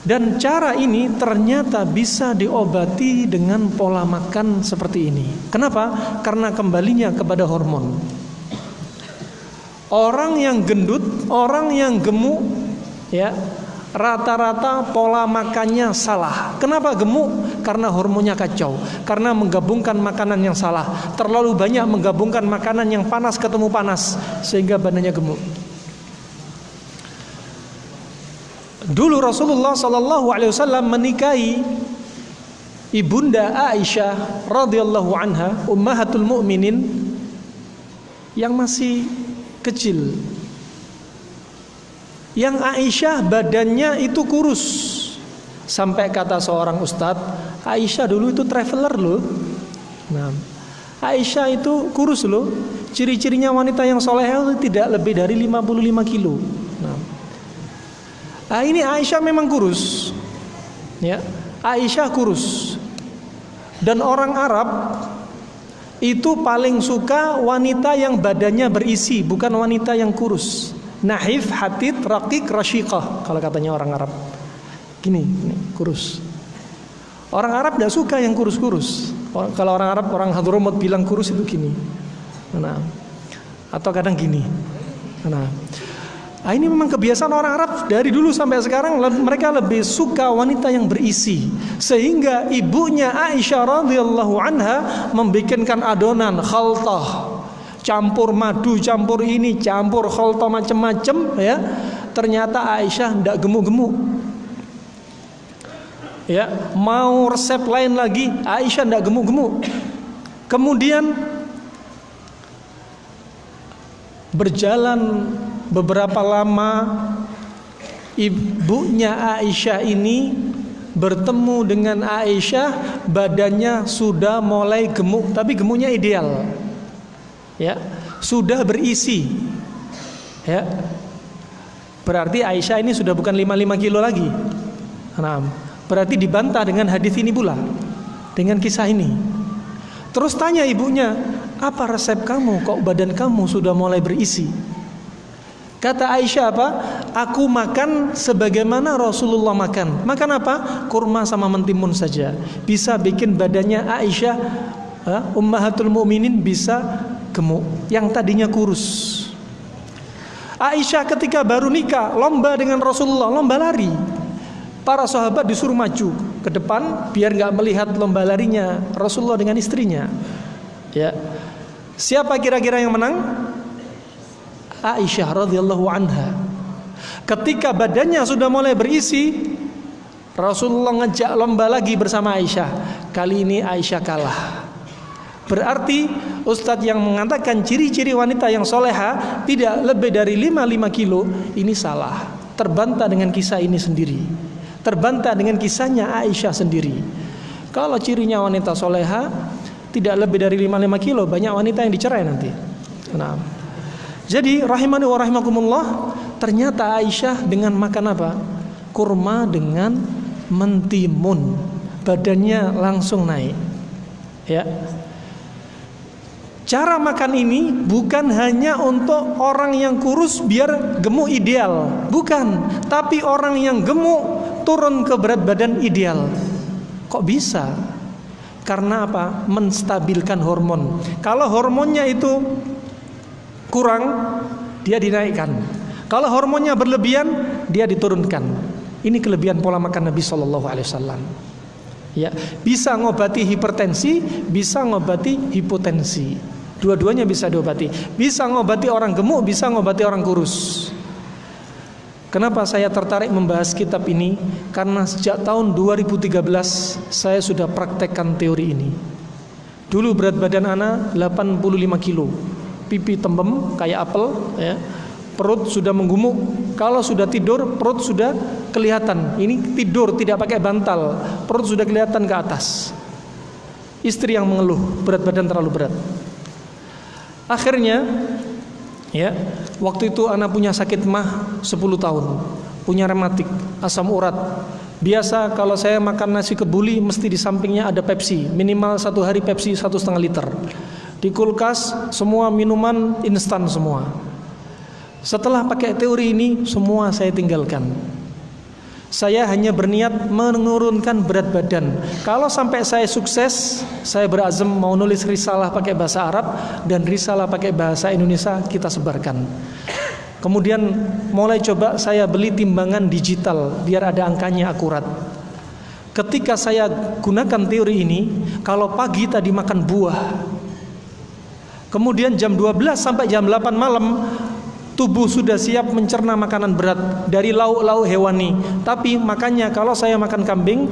Dan cara ini ternyata bisa diobati dengan pola makan seperti ini. Kenapa? Karena kembalinya kepada hormon. Orang yang gendut, orang yang gemuk, ya, rata-rata pola makannya salah. Kenapa gemuk? Karena hormonnya kacau. Karena menggabungkan makanan yang salah. Terlalu banyak menggabungkan makanan yang panas ketemu panas sehingga badannya gemuk. Dulu Rasulullah SAW menikahi ibunda Aisyah radhiyallahu anha, ummahatul mukminin, yang masih kecil. Yang Aisyah badannya itu kurus. Sampai kata seorang ustadz, Aisyah dulu itu traveler loh. Nah, Aisyah itu kurus loh. Ciri-cirinya wanita yang solehah itu tidak lebih dari 55 kilo. Nah, ini Aisyah memang kurus, ya. Aisyah kurus. Dan orang Arab itu paling suka wanita yang badannya berisi, bukan wanita yang kurus. Nahif, hatid, raqiq, rasyiqah, kalau katanya orang Arab. Gini, kurus. Orang Arab tidak suka yang kurus-kurus. Kalau orang Arab, orang Hadramut bilang kurus itu gini. Nah, atau kadang gini. Nah, ini memang kebiasaan orang Arab dari dulu sampai sekarang. Mereka lebih suka wanita yang berisi. Sehingga ibunya Aisyah radhiyallahu anha membikinkan adonan khaltah, campur madu, campur ini, campur khaltah macam-macam, ya. Ternyata Aisyah tidak gemuk-gemuk. Ya, mau resep lain lagi, Aisyah tidak gemuk-gemuk. Kemudian berjalan beberapa lama, ibunya Aisyah ini bertemu dengan Aisyah, badannya sudah mulai gemuk, tapi gemuknya ideal, ya, sudah berisi, ya. Berarti Aisyah ini sudah bukan 55 kilo lagi. Nah, berarti dibantah dengan hadis ini pula, dengan kisah ini. Terus tanya ibunya, apa resep kamu kok badan kamu sudah mulai berisi? Kata Aisyah apa? Aku makan sebagaimana Rasulullah makan. Makan apa? Kurma sama mentimun saja. Bisa bikin badannya Aisyah, ummahatul mukminin, bisa gemuk. Yang tadinya kurus. Aisyah ketika baru nikah, lomba dengan Rasulullah, lomba lari. Para sahabat disuruh maju ke depan biar nggak melihat lomba larinya Rasulullah dengan istrinya. Ya. Siapa kira-kira yang menang? Aisyah radhiyallahu anha. Ketika badannya sudah mulai berisi, Rasulullah ngejak lomba lagi bersama Aisyah. Kali ini Aisyah kalah. Berarti ustadz yang mengatakan ciri-ciri wanita yang soleha tidak lebih dari 55 kilo, ini salah. Terbantah dengan kisah ini sendiri. Terbantah dengan kisahnya Aisyah sendiri. Kalau cirinya wanita soleha tidak lebih dari 55 kilo, banyak wanita yang dicerai nanti. Nah, jadi rahimani wa rahimakumullah, ternyata Aisyah dengan makan apa? Kurma dengan mentimun, badannya langsung naik. Ya. Cara makan ini bukan hanya untuk orang yang kurus biar gemuk ideal, bukan. Tapi orang yang gemuk turun ke berat badan ideal. Kok bisa? Karena apa? Menstabilkan hormon. Kalau hormonnya itu kurang, dia dinaikkan. Kalau hormonnya berlebihan, dia diturunkan. Ini kelebihan pola makan Nabi SAW. Ya, bisa ngobati hipertensi, bisa ngobati hipotensi. Dua-duanya bisa diobati. Bisa ngobati orang gemuk, bisa ngobati orang kurus. Kenapa saya tertarik membahas kitab ini? Karena sejak tahun 2013 saya sudah praktekkan teori ini. Dulu berat badan ana 85 kilo, pipi tembem kayak apel, ya. Perut sudah menggumuk. Kalau sudah tidur, perut sudah kelihatan. Ini tidur tidak pakai bantal, perut sudah kelihatan ke atas. Istri yang mengeluh berat badan terlalu berat. Akhirnya, ya, waktu itu anak punya sakit mah 10 tahun, punya rematik, asam urat. Biasa kalau saya makan nasi kebuli mesti di sampingnya ada Pepsi, minimal 1 hari Pepsi 1,5 liter. Di kulkas semua minuman instan semua. Setelah pakai teori ini semua saya tinggalkan. Saya hanya berniat menurunkan berat badan. Kalau sampai saya sukses, saya berazam mau nulis risalah pakai bahasa Arab dan risalah pakai bahasa Indonesia kita sebarkan. Kemudian mulai coba saya beli timbangan digital biar ada angkanya akurat. Ketika saya gunakan teori ini, kalau pagi tadi makan buah, kemudian jam 12 sampai jam 8 malam tubuh sudah siap mencerna makanan berat dari lauk-lauk hewani. Tapi makanya kalau saya makan kambing,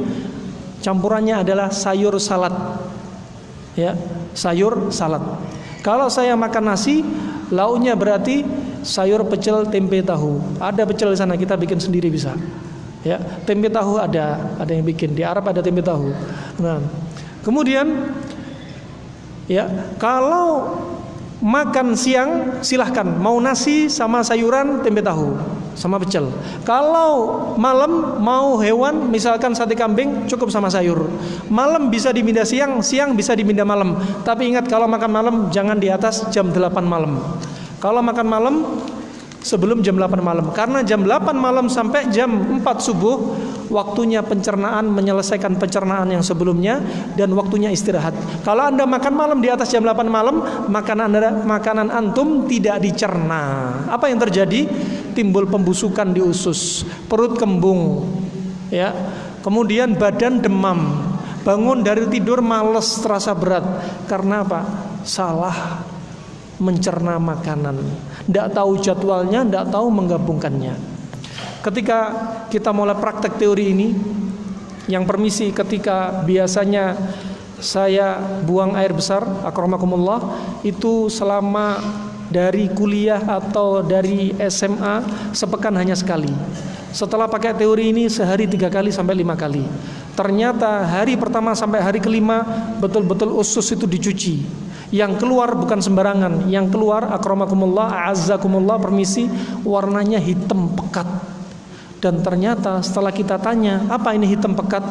campurannya adalah sayur salad. Ya, sayur salad. Kalau saya makan nasi, lauknya berarti sayur pecel tempe tahu. Ada pecel di sana, kita bikin sendiri bisa. Ya, tempe tahu ada yang bikin. Di Arab ada tempe tahu. Nah, kemudian ya, kalau makan siang silahkan mau nasi sama sayuran tempe tahu sama pecel. Kalau malam mau hewan misalkan sate kambing cukup sama sayur. Malam bisa dipindah siang, siang bisa dipindah malam. Tapi ingat kalau makan malam jangan di atas jam 8 malam. Kalau makan malam sebelum jam 8 malam. Karena jam 8 malam sampai jam 4 subuh waktunya pencernaan, menyelesaikan pencernaan yang sebelumnya dan waktunya istirahat. Kalau Anda makan malam di atas jam 8 malam, makanan antum tidak dicerna. Apa yang terjadi? Timbul pembusukan di usus, perut kembung, ya. Kemudian badan demam, bangun dari tidur malas, terasa berat. Karena apa? Salah mencerna makanan, tidak tahu jadwalnya, tidak tahu menggabungkannya. Ketika kita mulai praktek teori ini, yang permisi ketika biasanya saya buang air besar, akramakumullah, itu selama dari kuliah atau dari SMA sepekan hanya sekali. Setelah pakai teori ini sehari 3 kali sampai 5 kali. Ternyata hari pertama sampai hari kelima betul-betul usus itu dicuci. Yang keluar bukan sembarangan, yang keluar akramakumullah, a'azzakumullah, permisi, warnanya hitam pekat. Dan ternyata setelah kita tanya, apa ini hitam pekat?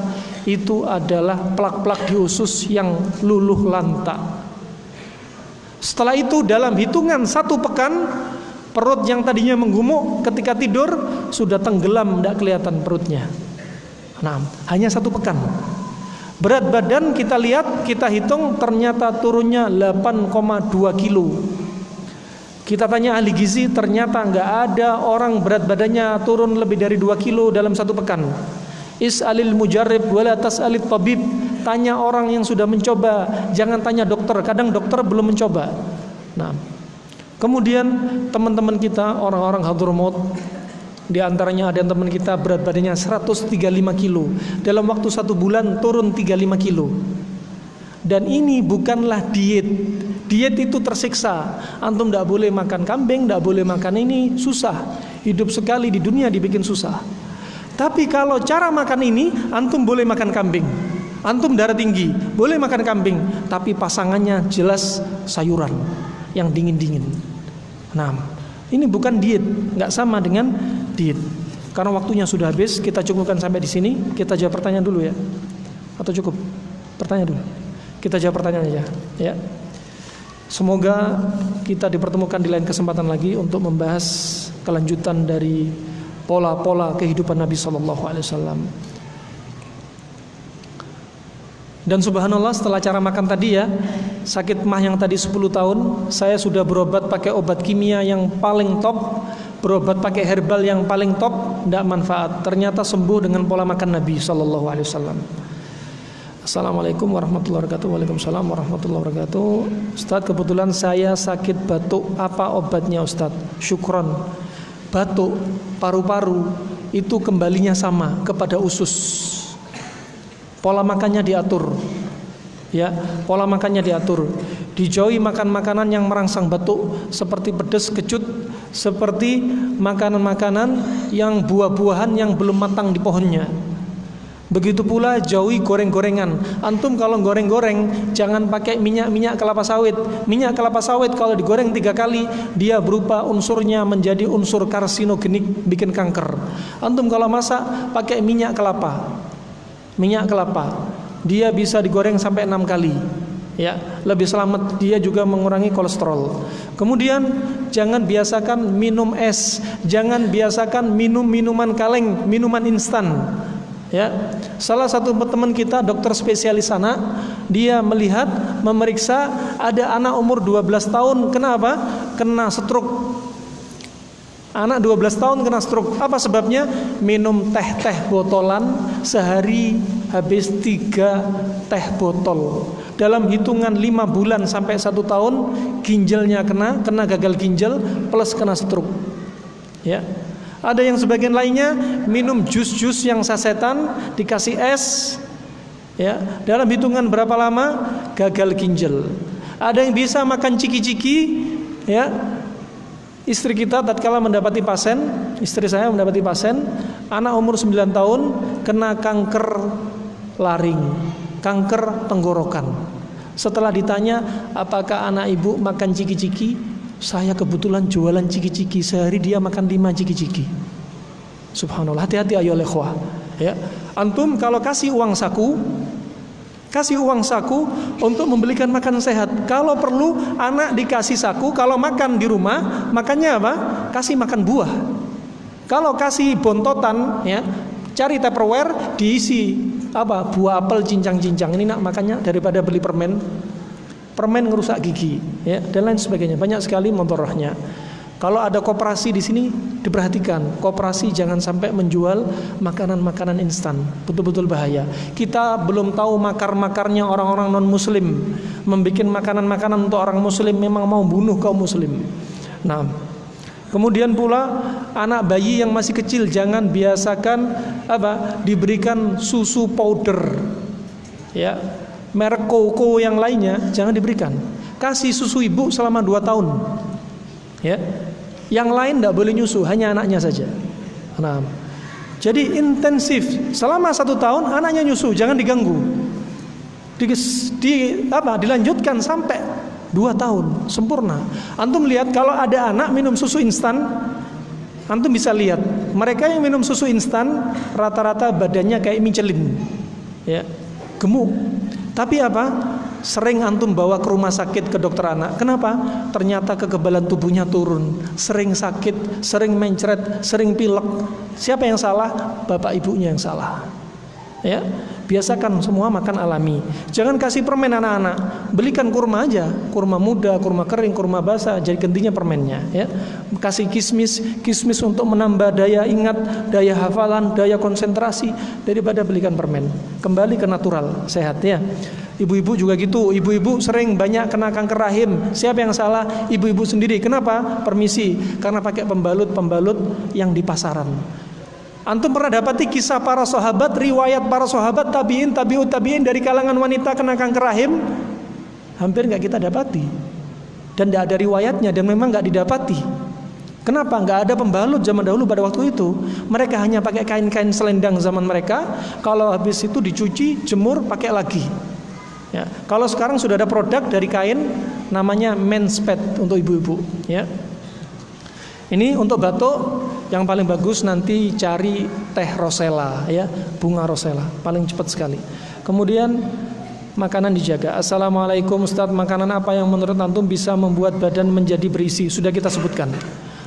Itu adalah plak-plak di usus yang luluh lantak. Setelah itu dalam hitungan 1 pekan, perut yang tadinya menggumuk ketika tidur sudah tenggelam, tidak kelihatan perutnya. Nah, hanya 1 pekan. Berat badan kita lihat, kita hitung ternyata turunnya 8,2 kilo. Kita tanya ahli gizi, ternyata nggak ada orang berat badannya turun lebih dari 2 kilo dalam 1 pekan. Is'alil mujarrib wala tas'alit tabib. Tanya orang yang sudah mencoba, jangan tanya dokter. Kadang dokter belum mencoba. Nah, kemudian teman-teman kita orang-orang Hadramaut, di antaranya ada teman kita berat badannya 135 kilo. Dalam waktu 1 bulan turun 35 kilo. Dan ini bukanlah diet. Diet itu tersiksa. Antum tidak boleh makan kambing, tidak boleh makan ini, susah. Hidup sekali di dunia dibikin susah. Tapi kalau cara makan ini, antum boleh makan kambing. Antum darah tinggi, boleh makan kambing. Tapi pasangannya jelas sayuran yang dingin-dingin. Nah, ini bukan diet, nggak sama dengan diet. Karena waktunya sudah habis, kita cukupkan sampai di sini. Kita jawab pertanyaan dulu ya, atau cukup? Pertanyaan dulu. Kita jawab pertanyaan aja, ya. Semoga kita dipertemukan di lain kesempatan lagi untuk membahas kelanjutan dari pola-pola kehidupan Nabi SAW. Dan subhanallah setelah cara makan tadi ya, sakit mah yang tadi 10 tahun, saya sudah berobat pakai obat kimia yang paling top, berobat pakai herbal yang paling top, tidak manfaat. Ternyata sembuh dengan pola makan Nabi SAW. Assalamualaikum warahmatullahi wabarakatuh. Waalaikumsalam warahmatullahi wabarakatuh. Ustadz, kebetulan saya sakit batuk, apa obatnya Ustadz? Syukron. batuk, paru-paru itu kembalinya sama kepada usus. Pola makannya diatur, ya, pola makannya diatur. Dijauhi makan makanan yang merangsang batuk, seperti pedas, kecut, seperti makanan-makanan yang buah-buahan yang belum matang di pohonnya. Begitu pula jauhi goreng-gorengan. Antum kalau goreng-goreng jangan pakai minyak kelapa sawit. Minyak kelapa sawit kalau digoreng 3 kali dia berubah unsurnya menjadi unsur karsinogenik, bikin kanker. Antum kalau masak pakai minyak kelapa. Minyak kelapa dia bisa digoreng sampai 6 kali. Ya, lebih selamat, dia juga mengurangi kolesterol. Kemudian jangan biasakan minum es, jangan biasakan minum minuman kaleng, minuman instan. Ya, salah satu teman kita dokter spesialis anak, dia melihat, memeriksa ada anak umur 12 tahun kenapa? Kena stroke. Anak 12 tahun kena stroke. Apa sebabnya? Minum teh botolan, sehari habis 3 teh botol. Dalam hitungan 5 bulan sampai 1 tahun, ginjalnya kena gagal ginjal plus kena stroke. Ya. Ada yang sebagian lainnya minum jus-jus yang sasetan, dikasih es, ya, dalam hitungan berapa lama gagal ginjal. Ada yang bisa makan ciki-ciki, ya. Istri kita tatkala mendapati pasien, istri saya mendapati pasien, anak umur 9 tahun kena kanker laring, kanker tenggorokan. Setelah ditanya, apakah anak ibu makan ciki-ciki? Saya kebetulan jualan ciki-ciki, sehari dia makan 5 ciki-ciki. Subhanallah, hati-hati ayo ikhwah. Ya, antum kalau kasih uang saku untuk membelikan makanan sehat. Kalau perlu anak dikasih saku, kalau makan di rumah, makannya apa? Kasih makan buah. Kalau kasih bontotan, ya, cari Tupperware diisi apa? Buah apel cincang-cincang. Ini nak makannya daripada beli permen ngerusak gigi, ya, dan lain sebagainya. Banyak sekali mudaratnya. Kalau ada koperasi di sini diperhatikan, koperasi jangan sampai menjual makanan-makanan instan, betul-betul bahaya. Kita belum tahu makar-makarnya orang-orang non-muslim, membuat makanan-makanan untuk orang muslim, memang mau bunuh kaum muslim. Nah, kemudian pula anak bayi yang masih kecil jangan biasakan diberikan susu powder, ya. Merek Koko yang lainnya jangan diberikan. Kasih susu ibu selama 2 tahun, ya. Yang lain tidak boleh nyusu, hanya anaknya saja. Nah, jadi intensif selama 1 tahun anaknya nyusu, jangan diganggu. Dilanjutkan sampai 2 tahun sempurna. Antum lihat kalau ada anak minum susu instan, antum bisa lihat mereka yang minum susu instan rata-rata badannya kayak Michelin, ya, gemuk. Tapi sering antum bawa ke rumah sakit ke dokter anak. Kenapa? Ternyata kekebalan tubuhnya turun, sering sakit, sering mencret, sering pilek. Siapa yang salah? Bapak ibunya yang salah. Ya, biasakan semua makan alami. Jangan kasih permen anak-anak. Belikan kurma aja, kurma muda, kurma kering, kurma basah, jadi gantinya permennya, ya. Kasih kismis untuk menambah daya ingat, daya hafalan, daya konsentrasi daripada belikan permen. Kembali ke natural, sehat, ya. Ibu-ibu juga gitu. Ibu-ibu sering banyak kena kanker rahim. Siapa yang salah? Ibu-ibu sendiri. Kenapa? Permisi, karena pakai pembalut yang di pasaran. Antum pernah dapati kisah para sahabat, riwayat para sahabat, tabi'in, tabi'ut tabi'in dari kalangan wanita kena kanker rahim? Hampir nggak kita dapati. Dan tidak ada riwayatnya, dan memang nggak didapati. Kenapa? Nggak ada pembalut zaman dahulu pada waktu itu. Mereka hanya pakai kain-kain selendang zaman mereka. Kalau habis itu dicuci, jemur, pakai lagi. Ya. Kalau sekarang sudah ada produk dari kain, namanya men's pad untuk ibu-ibu. Ya. Ini untuk batuk yang paling bagus nanti cari teh rosella, ya, bunga rosella, paling cepat sekali. Kemudian makanan dijaga. Assalamualaikum Ustadz, makanan apa yang menurut antum bisa membuat badan menjadi berisi? Sudah kita sebutkan.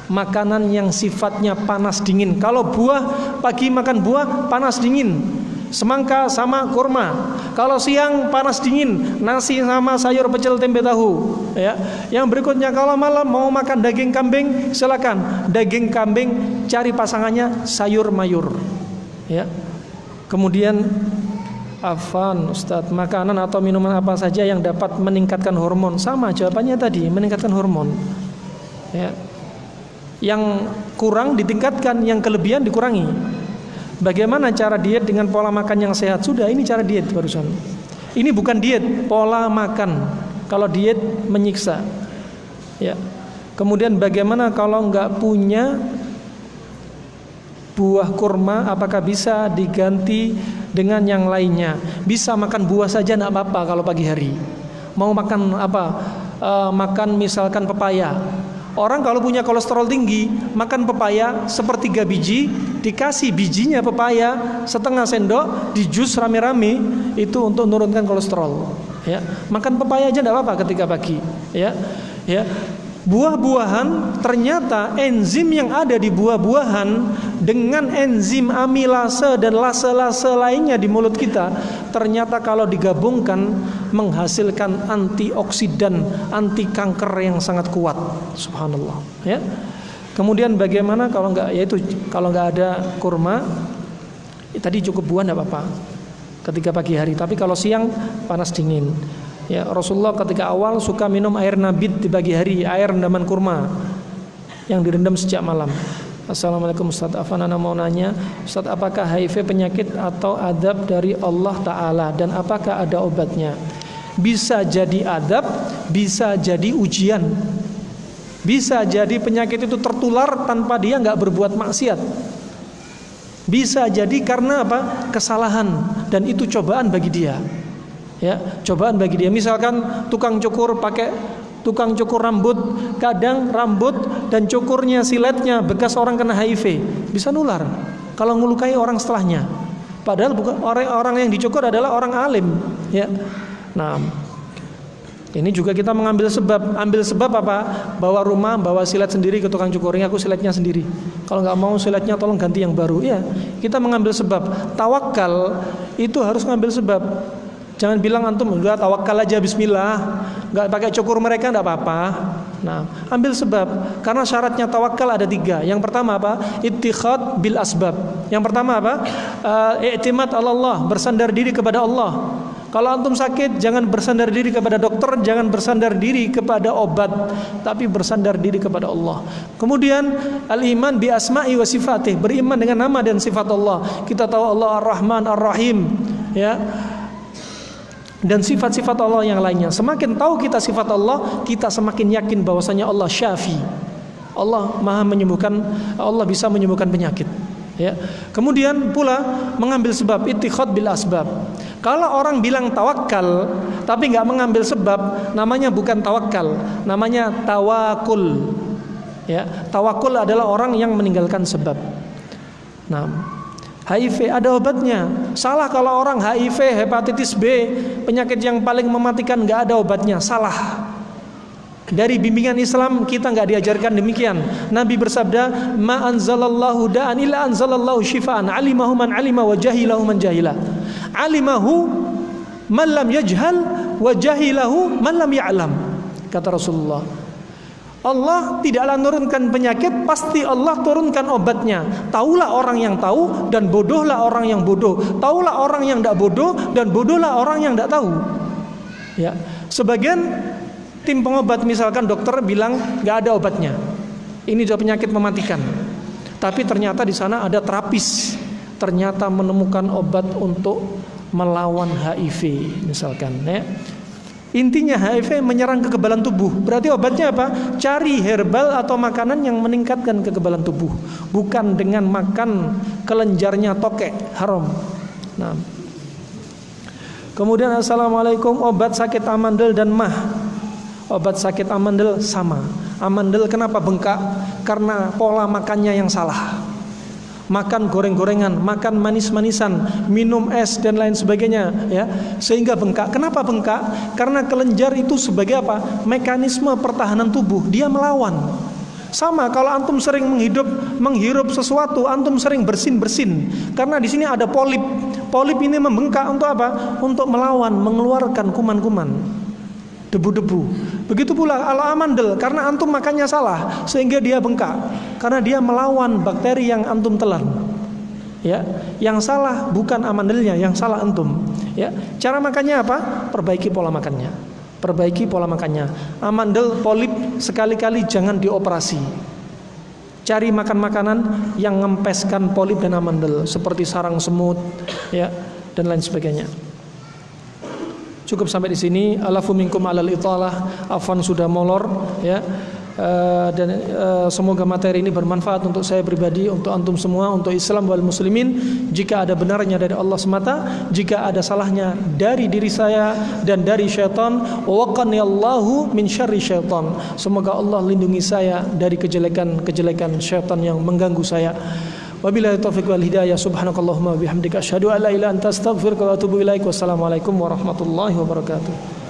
Makanan yang sifatnya panas dingin. Kalau buah, pagi makan buah panas dingin. Semangka sama kurma. Kalau siang panas dingin, nasi sama sayur pecel tempe tahu, ya. Yang berikutnya kalau malam mau makan daging kambing, silakan. Daging kambing cari pasangannya sayur mayur, ya. Kemudian Ustadz, makanan atau minuman apa saja yang dapat meningkatkan hormon? Sama jawabannya tadi, meningkatkan hormon, ya. Yang kurang ditingkatkan, yang kelebihan dikurangi. Bagaimana cara diet dengan pola makan yang sehat? Sudah, ini cara diet barusan. Ini bukan diet, pola makan. Kalau diet menyiksa. Ya. Kemudian bagaimana kalau nggak punya buah kurma, apakah bisa diganti dengan yang lainnya? Bisa, makan buah saja enggak apa-apa kalau pagi hari. Mau makan apa? Makan misalkan pepaya. Orang kalau punya kolesterol tinggi, makan pepaya sepertiga biji, dikasih bijinya pepaya setengah sendok, di jus rame-rame, itu untuk menurunkan kolesterol. Ya, makan pepaya aja enggak apa-apa ketika pagi. Ya, ya. Buah-buahan, ternyata enzim yang ada di buah-buahan dengan enzim amilase dan lase-lase lainnya di mulut kita, ternyata kalau digabungkan menghasilkan antioksidan, anti kanker yang sangat kuat. Subhanallah. Ya. Kemudian bagaimana kalau nggak ada kurma, tadi cukup buah nggak apa-apa ketika pagi hari, tapi kalau siang panas dingin. Ya, Rasulullah ketika awal suka minum air nabit di pagi hari, air rendaman kurma yang direndam sejak malam. Assalamualaikum Ustaz, Afanana mau nanya, Ustaz, apakah HIV penyakit atau adab dari Allah Ta'ala, dan apakah ada obatnya? Bisa jadi adab, bisa jadi ujian. Bisa jadi penyakit itu tertular tanpa dia nggak berbuat maksiat. Bisa jadi karena apa? Kesalahan, dan itu cobaan bagi dia. Ya, cobaan bagi dia. Misalkan tukang cukur rambut, kadang rambut dan cukurnya, siletnya bekas orang kena HIV, bisa nular kalau ngelukai orang setelahnya. Padahal bukan orang yang dicukur adalah orang alim. Ya, nah ini juga kita mengambil sebab. Ambil sebab apa? Bawa rumah, bawa silet sendiri ke tukang cukur. Ini aku siletnya sendiri. Kalau nggak mau siletnya, tolong ganti yang baru. Ya, kita mengambil sebab. Tawakal itu harus ngambil sebab. Jangan bilang antum udah tawakal aja bismillah, nggak pakai cukur mereka nggak apa-apa. Nah, ambil sebab, karena syaratnya tawakal ada 3. Yang pertama apa? Ittikhad bil asbab. Yang pertama apa? I'timad Allah, bersandar diri kepada Allah. Kalau antum sakit, jangan bersandar diri kepada dokter, jangan bersandar diri kepada obat, tapi bersandar diri kepada Allah. Kemudian al-iman bi asma'i wa sifatih, beriman dengan nama dan sifat Allah. Kita tahu Allah Ar-Rahman Ar-Rahim, ya. Dan sifat-sifat Allah yang lainnya. Semakin tahu kita sifat Allah, kita semakin yakin bahwasanya Allah Syafi. Allah Maha menyembuhkan, Allah bisa menyembuhkan penyakit. Ya. Kemudian pula mengambil sebab, ittikhad bil asbab. Kalau orang bilang tawakal tapi nggak mengambil sebab, namanya bukan tawakal, namanya tawakul. Ya, tawakul adalah orang yang meninggalkan sebab. Nah, HIV ada obatnya. Salah kalau orang HIV, hepatitis B, penyakit yang paling mematikan, nggak ada obatnya. Salah. Dari bimbingan Islam kita nggak diajarkan demikian. Nabi bersabda, "Ma anzalallahu da'an illa anzalallahu shifaan, alimahu man alima wa jahilahu man jahila. Alimahu man lam yajhal wa jahilahu man lam ya'lam." Kata Rasulullah. Allah tidaklah menurunkan penyakit, pasti Allah turunkan obatnya. Taulah orang yang tahu dan bodohlah orang yang bodoh. Taulah orang yang tidak bodoh dan bodohlah orang yang tidak tahu. Ya, sebagian tim pengobat misalkan dokter bilang nggak ada obatnya. Ini juga penyakit mematikan. Tapi ternyata di sana ada terapis. Ternyata menemukan obat untuk melawan HIV misalkan. Ya. Intinya HIV menyerang kekebalan tubuh. Berarti obatnya apa? Cari herbal atau makanan yang meningkatkan kekebalan tubuh, bukan dengan makan kelenjarnya tokek, haram. Nah. Kemudian assalamualaikum, obat sakit amandel dan mah. Obat sakit amandel sama. Amandel kenapa bengkak? Karena pola makannya yang salah. Makan goreng-gorengan, makan manis-manisan, minum es dan lain sebagainya, ya, sehingga bengkak. Kenapa bengkak? Karena kelenjar itu sebagai apa? Mekanisme pertahanan tubuh, dia melawan. Sama kalau antum sering menghirup sesuatu, antum sering bersin. Karena di sini ada polip. Polip ini membengkak untuk apa? Untuk melawan, mengeluarkan kuman-kuman, debu-debu. Begitu pula kalau amandel, karena antum makannya salah sehingga dia bengkak, karena dia melawan bakteri yang antum telan. Ya, yang salah bukan amandelnya, yang salah antum. Ya, cara makannya apa? Perbaiki pola makannya. Perbaiki pola makannya. Amandel, polip sekali-kali jangan dioperasi. cari makan makanan yang ngempeskan polip dan amandel seperti sarang semut, ya, dan lain sebagainya. Cukup sampai di sini. Alafu minkum alal italah, afwan sudah molor, ya. Dan semoga materi ini bermanfaat untuk saya pribadi, untuk antum semua, untuk Islam wal muslimin. Jika ada benarnya dari Allah semata, jika ada salahnya dari diri saya dan dari syaitan, waqani Allahu min syarri syaitan. Semoga Allah lindungi saya dari kejelekan syaitan yang mengganggu saya. Wabillahi taufiq wal hidayah. Subhanakallahumma wa bihamdika asyhadu an la ilaha illa anta astaghfiruka wa atubu ilaik. Wassalamualaikum warahmatullahi wabarakatuh.